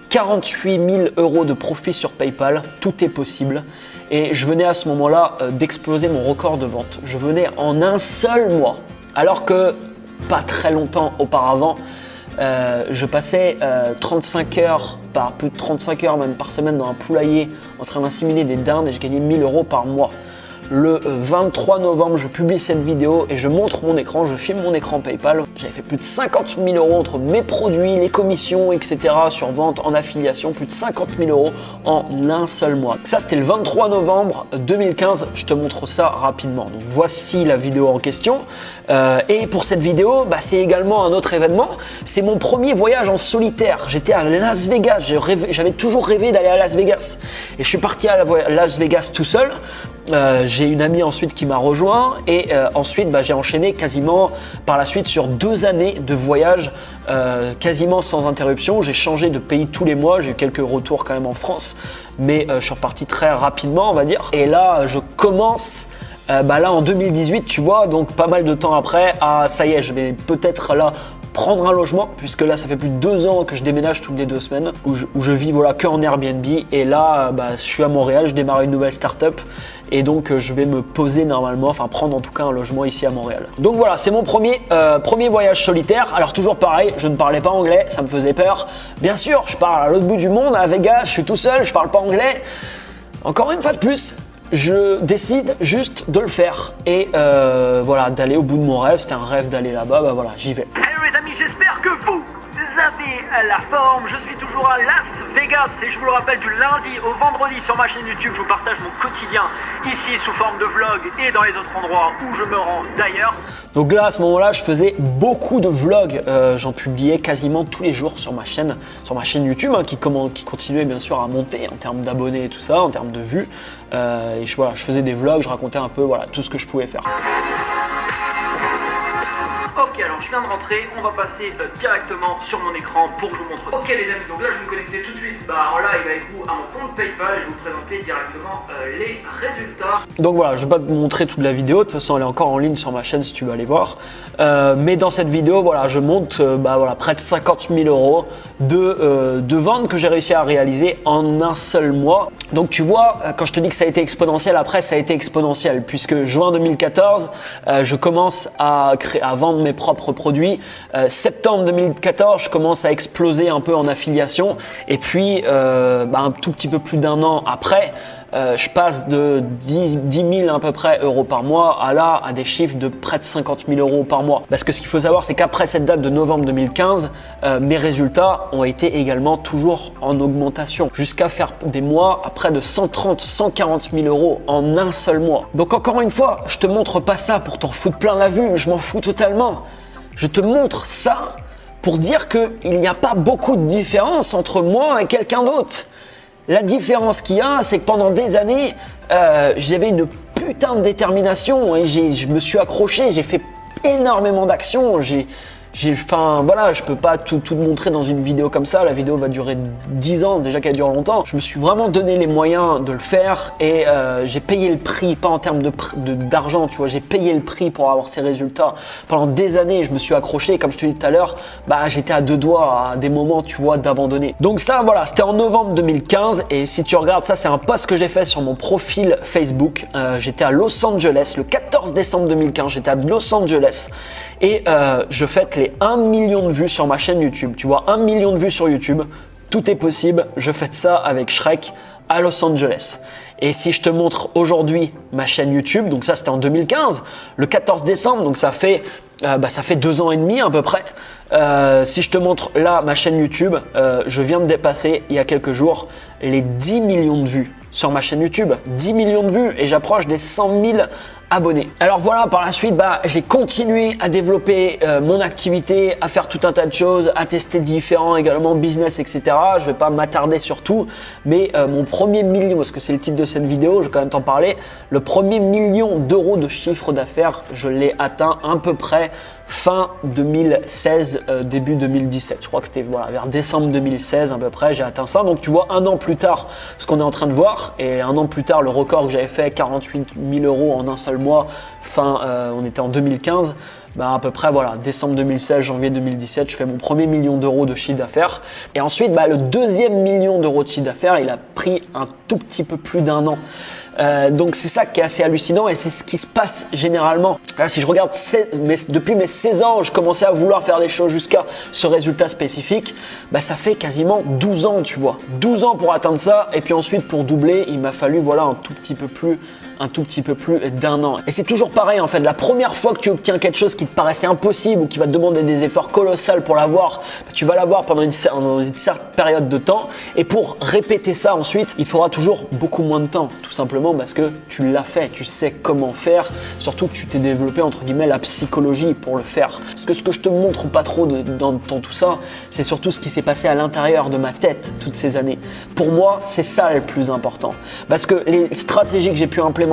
48 000 € de profit sur PayPal, tout est possible. Et je venais à ce moment-là d'exploser mon record de vente. Je venais en un seul mois, alors que pas très longtemps auparavant, je passais 35 heures, plus de 35 heures même par semaine dans un poulailler en train d'assimiler des dindes et je gagnais 1 000 € par mois. Le 23 novembre, je publie cette vidéo et je montre mon écran, je filme mon écran PayPal. J'avais fait plus de 50 000 € entre mes produits, les commissions, etc. sur vente, en affiliation, plus de 50 000 € en un seul mois. Ça, c'était le 23 novembre 2015. Je te montre ça rapidement. Donc, voici la vidéo en question. Et pour cette vidéo, c'est également un autre événement. C'est mon premier voyage en solitaire. J'étais à Las Vegas. J'avais toujours rêvé d'aller à Las Vegas. Et je suis parti à Las Vegas tout seul. J'ai une amie ensuite qui m'a rejoint et ensuite j'ai enchaîné quasiment par la suite sur 2 années de voyage quasiment sans interruption. J'ai changé de pays tous les mois, j'ai eu quelques retours quand même en France, mais je suis reparti très rapidement, on va dire. Et là, je commence là en 2018, tu vois, donc pas mal de temps après, ça y est, je vais peut-être là prendre un logement, puisque là ça fait plus de 2 ans que je déménage toutes les 2 semaines, où je vis que en Airbnb. Et là je suis à Montréal, je démarre une nouvelle start-up et donc je vais me poser normalement, prendre en tout cas un logement ici à Montréal. Donc voilà, c'est mon premier voyage solitaire. Alors toujours pareil, je ne parlais pas anglais, ça me faisait peur. Bien sûr, je pars à l'autre bout du monde, à Vegas, je suis tout seul, je parle pas anglais. Encore une fois de plus, je décide juste de le faire et d'aller au bout de mon rêve. C'était un rêve d'aller là-bas, j'y vais. Hello les amis, j'espère que vous avez la forme. Je suis toujours à Las Vegas et je vous le rappelle, du lundi au vendredi sur ma chaîne YouTube, je vous partage mon quotidien ici sous forme de vlog et dans les autres endroits où je me rends d'ailleurs. Donc là, à ce moment-là, je faisais beaucoup de vlogs. J'en publiais quasiment tous les jours sur ma chaîne YouTube, qui continuait bien sûr à monter en termes d'abonnés et tout ça, en termes de vues. Et je faisais des vlogs, je racontais un peu tout ce que je pouvais faire. Ok, alors je viens de rentrer, on va passer directement sur mon écran pour que je vous montre ça. Ok les amis, donc là je vais me connecter tout de suite en live avec vous à mon compte PayPal et je vais vous présenter directement les résultats. Donc voilà, je vais pas te montrer toute la vidéo, de toute façon elle est encore en ligne sur ma chaîne si tu veux aller voir. Mais dans cette vidéo, je monte près de 50 000 € de ventes que j'ai réussi à réaliser en un seul mois. Donc tu vois, quand je te dis que ça a été exponentiel, après ça a été exponentiel puisque juin 2014, je commence à vendre mes propres produits. Septembre 2014, je commence à exploser un peu en affiliation et puis un tout petit peu plus d'1 an après, je passe de 10 000 à peu près euros par mois à des chiffres de près de 50 000 € par mois. Parce que ce qu'il faut savoir, c'est qu'après cette date de novembre 2015, mes résultats ont été également toujours en augmentation, jusqu'à faire des mois à près de 130 140 000 € en un seul mois. Donc encore une fois, je te montre pas ça pour t'en foutre plein la vue, je m'en fous totalement. Je te montre ça pour dire qu'il n'y a pas beaucoup de différence entre moi et quelqu'un d'autre. La différence qu'il y a, c'est que pendant des années, j'avais une putain de détermination et je me suis accroché, j'ai fait énormément d'actions, j'ai Enfin voilà, je peux pas tout te montrer dans une vidéo comme ça. La vidéo va durer 10 ans, déjà qu'elle dure longtemps. Je me suis vraiment donné les moyens de le faire et j'ai payé le prix, pas en termes d'argent, tu vois, j'ai payé le prix pour avoir ces résultats. Pendant des années, je me suis accroché, comme je te l'ai dit tout à l'heure, j'étais à 2 doigts à des moments, tu vois, d'abandonner. Donc ça, voilà, c'était en novembre 2015 et si tu regardes ça, c'est un post que j'ai fait sur mon profil Facebook. J'étais à Los Angeles le 14 décembre 2015, j'étais à Los Angeles et je fête les 1 million de vues sur ma chaîne YouTube. Tu vois, 1 million de vues sur YouTube, tout est possible. Je fête ça avec Shrek à Los Angeles. Et si je te montre aujourd'hui ma chaîne YouTube, donc ça c'était en 2015, le 14 décembre, donc ça fait 2 ans et demi à peu près. Si je te montre là ma chaîne YouTube, je viens de dépasser il y a quelques jours les 10 millions de vues sur ma chaîne YouTube. 10 millions de vues et j'approche des 100 000 abonnés. Alors voilà, par la suite, j'ai continué à développer mon activité, à faire tout un tas de choses, à tester différents également business, etc. Je vais pas m'attarder sur tout, mais mon premier million, parce que c'est le titre de cette vidéo, je vais quand même t'en parler, le premier million d'euros de chiffre d'affaires, je l'ai atteint à peu près fin 2016, début 2017. Je crois que c'était vers décembre 2016 à peu près, j'ai atteint ça. Donc tu vois, 1 an plus tard, ce qu'on est en train de voir, et 1 an plus tard, le record que j'avais fait, 48 000 euros en un seul mois, on était en 2015. À peu près décembre 2016, janvier 2017, je fais mon premier million d'euros de chiffre d'affaires. Et ensuite, le deuxième million d'euros de chiffre d'affaires, il a pris un tout petit peu plus d'1 an. Donc c'est ça qui est assez hallucinant et c'est ce qui se passe généralement. Là, si je regarde depuis mes 16 ans, je commençais à vouloir faire les choses jusqu'à ce résultat spécifique. Ça fait quasiment 12 ans, tu vois. 12 ans pour atteindre ça et puis ensuite pour doubler, il m'a fallu un tout petit peu plus d'1 an. Et c'est toujours pareil en fait, la première fois que tu obtiens quelque chose qui te paraissait impossible ou qui va te demander des efforts colossaux pour l'avoir, tu vas l'avoir pendant une certaine période de temps et pour répéter ça ensuite, il faudra toujours beaucoup moins de temps, tout simplement parce que tu l'as fait, tu sais comment faire, surtout que tu t'es développé entre guillemets la psychologie pour le faire. Parce que ce que je te montre pas trop dans tout ça, c'est surtout ce qui s'est passé à l'intérieur de ma tête toutes ces années. Pour moi, c'est ça le plus important parce que les stratégies que j'ai pu implémenter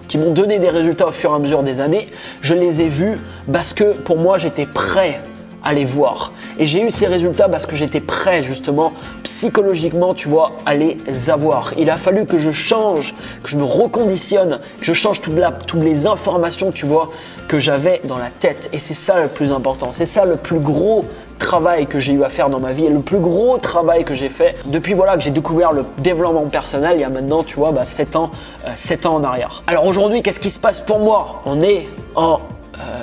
qui m'ont donné des résultats au fur et à mesure des années, je les ai vus parce que pour moi j'étais prêt à les voir. Et j'ai eu ces résultats parce que j'étais prêt justement psychologiquement, tu vois, à les avoir. Il a fallu que je change, que je me reconditionne, que je change toutes les informations, tu vois, que j'avais dans la tête. Et c'est ça le plus important. C'est ça le plus gros travail que j'ai eu à faire dans ma vie et le plus gros travail que j'ai fait depuis que j'ai découvert le développement personnel il y a maintenant, tu vois, 7 ans en arrière. Alors aujourd'hui, qu'est-ce qui se passe pour moi? On est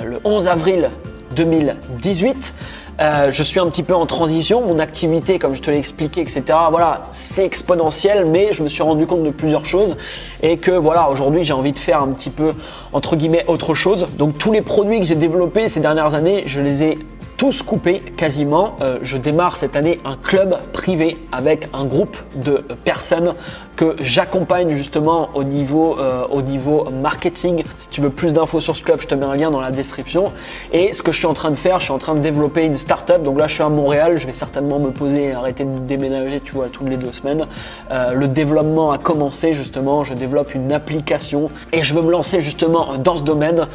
le 11 avril 2018. Je suis un petit peu en transition, mon activité comme je te l'ai expliqué, etc. C'est exponentiel, mais je me suis rendu compte de plusieurs choses et que aujourd'hui j'ai envie de faire un petit peu entre guillemets autre chose. Donc tous les produits que j'ai développés ces dernières années, je les ai tous coupés quasiment. Je démarre cette année un club privé avec un groupe de personnes que j'accompagne justement au niveau marketing. Si tu veux plus d'infos sur ce club, je te mets un lien dans la description. Et ce que je suis en train de faire, je suis en train de développer une startup. Donc là, je suis à Montréal. Je vais certainement me poser et arrêter de déménager, tu vois, toutes les 2 semaines. Le développement a commencé justement. Je développe une application et je veux me lancer justement dans ce domaine.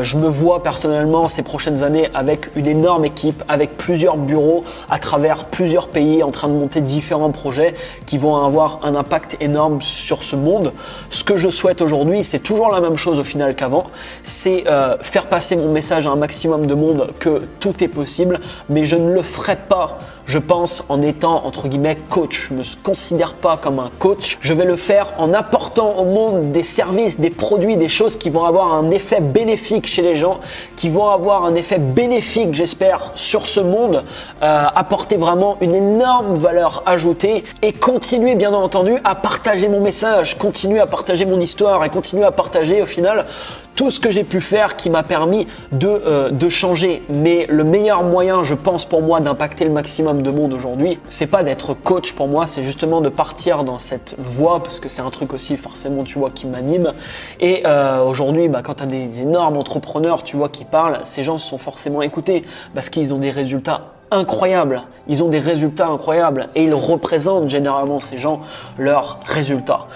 Je me vois personnellement ces prochaines années avec une énorme équipe, avec plusieurs bureaux à travers plusieurs pays, en train de monter différents projets qui vont avoir un impact énorme sur ce monde. Ce que je souhaite aujourd'hui, c'est toujours la même chose au final qu'avant, c'est faire passer mon message à un maximum de monde que tout est possible, mais je ne le ferai pas, je pense, en étant entre guillemets coach. Je ne me considère pas comme un coach. Je vais le faire en apportant au monde des services, des produits, des choses qui vont avoir un effet bénéfique chez les gens, qui vont avoir un effet bénéfique, j'espère, sur ce monde, apporter vraiment une énorme valeur ajoutée et continuer bien entendu à partager mon message, continuer à partager mon histoire et continuer à partager au final tout ce que j'ai pu faire qui m'a permis de changer. Mais le meilleur moyen, je pense, pour moi d'impacter le maximum de monde aujourd'hui, c'est pas d'être coach pour moi, c'est justement de partir dans cette voie parce que c'est un truc aussi forcément, tu vois, qui m'anime. Et aujourd'hui, quand tu as des énormes entrepreneurs, tu vois, qui parlent, ces gens se sont forcément écoutés parce qu'ils ont des résultats incroyables. Ils ont des résultats incroyables et ils représentent généralement ces gens leurs résultats.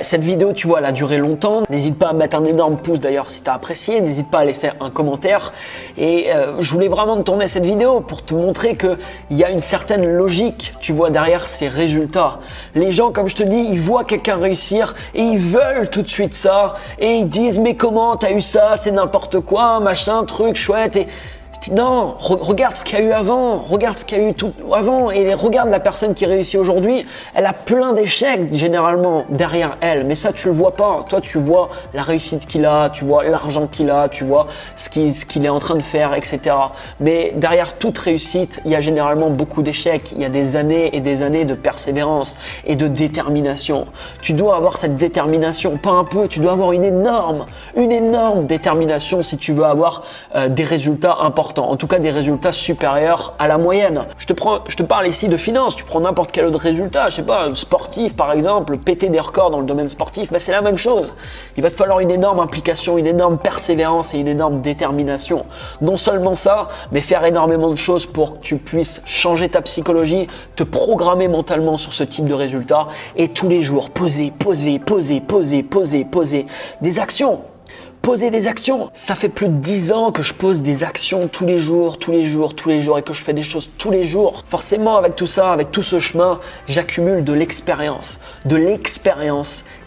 Cette vidéo, tu vois, elle a duré longtemps. N'hésite pas à mettre un énorme pouce d'ailleurs si tu as apprécié. N'hésite pas à laisser un commentaire. Et je voulais vraiment te tourner cette vidéo pour te montrer qu'il y a une certaine logique, tu vois, derrière ces résultats. Les gens, comme je te dis, ils voient quelqu'un réussir et ils veulent tout de suite ça. Et ils disent, mais comment t'as eu ça? C'est n'importe quoi, machin, truc, chouette. Et je dis, non, regarde ce qu'il y a eu avant, regarde ce qu'il y a eu tout avant et regarde la personne qui réussit aujourd'hui. Elle a plein d'échecs généralement derrière elle, mais ça tu le vois pas. Toi tu vois la réussite qu'il a, tu vois l'argent qu'il a, tu vois ce qu'il est en train de faire, etc. Mais derrière toute réussite, il y a généralement beaucoup d'échecs. Il y a des années et des années de persévérance et de détermination. Tu dois avoir cette détermination, pas un peu, tu dois avoir une énorme détermination si tu veux avoir des résultats importants. En tout cas, des résultats supérieurs à la moyenne. Je te parle ici de finance. Tu prends n'importe quel autre résultat, je sais pas, sportif par exemple, péter des records dans le domaine sportif, c'est la même chose. Il va te falloir une énorme implication, une énorme persévérance et une énorme détermination. Non seulement ça, mais faire énormément de choses pour que tu puisses changer ta psychologie, te programmer mentalement sur ce type de résultats et tous les jours poser des actions. Poser des actions. Ça fait plus de 10 ans que je pose des actions tous les jours et que je fais des choses tous les jours. Forcément, avec tout ça, avec tout ce chemin, j'accumule de l'expérience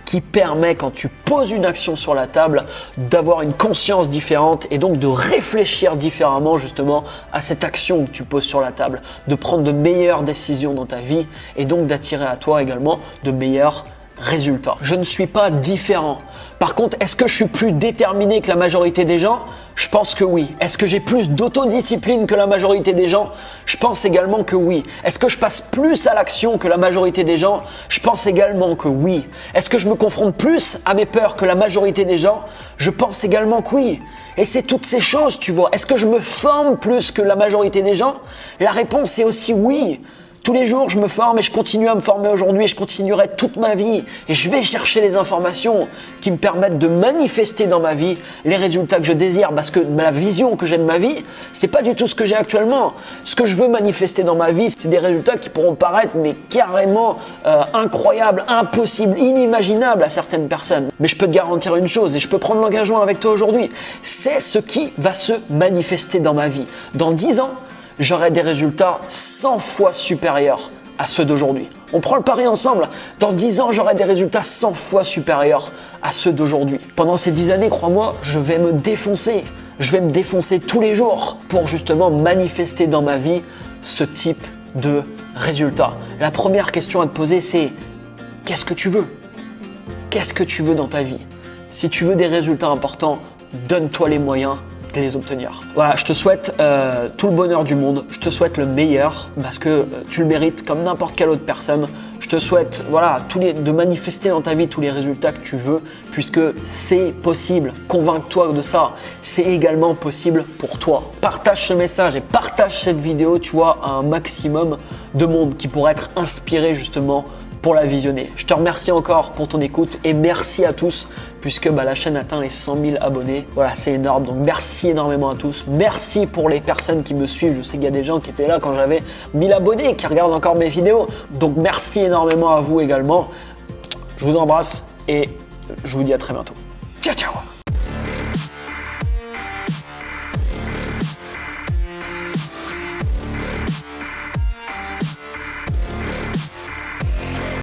qui permet, quand tu poses une action sur la table, d'avoir une conscience différente et donc de réfléchir différemment justement à cette action que tu poses sur la table, de prendre de meilleures décisions dans ta vie et donc d'attirer à toi également de meilleurs résultats. Je ne suis pas différent. Par contre, est-ce que je suis plus déterminé que la majorité des gens? Je pense que oui. Est-ce que j'ai plus d'autodiscipline que la majorité des gens? Je pense également que oui. Est-ce que je passe plus à l'action que la majorité des gens? Je pense également que oui. Est-ce que je me confronte plus à mes peurs que la majorité des gens? Je pense également que oui. Et c'est toutes ces choses, tu vois. Est-ce que je me forme plus que la majorité des gens? La réponse est aussi oui. Tous les jours, je me forme et je continue à me former aujourd'hui et je continuerai toute ma vie. Et je vais chercher les informations qui me permettent de manifester dans ma vie les résultats que je désire. Parce que la vision que j'ai de ma vie, c'est pas du tout ce que j'ai actuellement. Ce que je veux manifester dans ma vie, c'est des résultats qui pourront paraître mais carrément incroyables, impossibles, inimaginables à certaines personnes. Mais je peux te garantir une chose et je peux prendre l'engagement avec toi aujourd'hui. C'est ce qui va se manifester dans ma vie. Dans 10 ans, j'aurai des résultats 100 fois supérieurs à ceux d'aujourd'hui. On prend le pari ensemble. Dans 10 ans, j'aurai des résultats 100 fois supérieurs à ceux d'aujourd'hui. Pendant ces 10 années, crois-moi, je vais me défoncer. Je vais me défoncer tous les jours pour justement manifester dans ma vie ce type de résultats. La première question à te poser, c'est qu'est-ce que tu veux? Qu'est-ce que tu veux dans ta vie? Si tu veux des résultats importants, donne-toi les moyens de les obtenir. Voilà, je te souhaite tout le bonheur du monde. Je te souhaite le meilleur parce que tu le mérites comme n'importe quelle autre personne. Je te souhaite de manifester dans ta vie tous les résultats que tu veux puisque c'est possible. Convainc-toi de ça. C'est également possible pour toi. Partage ce message et partage cette vidéo, tu vois, à un maximum de monde qui pourrait être inspiré justement pour la visionner. Je te remercie encore pour ton écoute et merci à tous puisque la chaîne atteint les 100 000 abonnés. Voilà, c'est énorme. Donc merci énormément à tous. Merci pour les personnes qui me suivent. Je sais qu'il y a des gens qui étaient là quand j'avais 1000 abonnés et qui regardent encore mes vidéos. Donc merci énormément à vous également. Je vous embrasse et je vous dis à très bientôt. Ciao, ciao!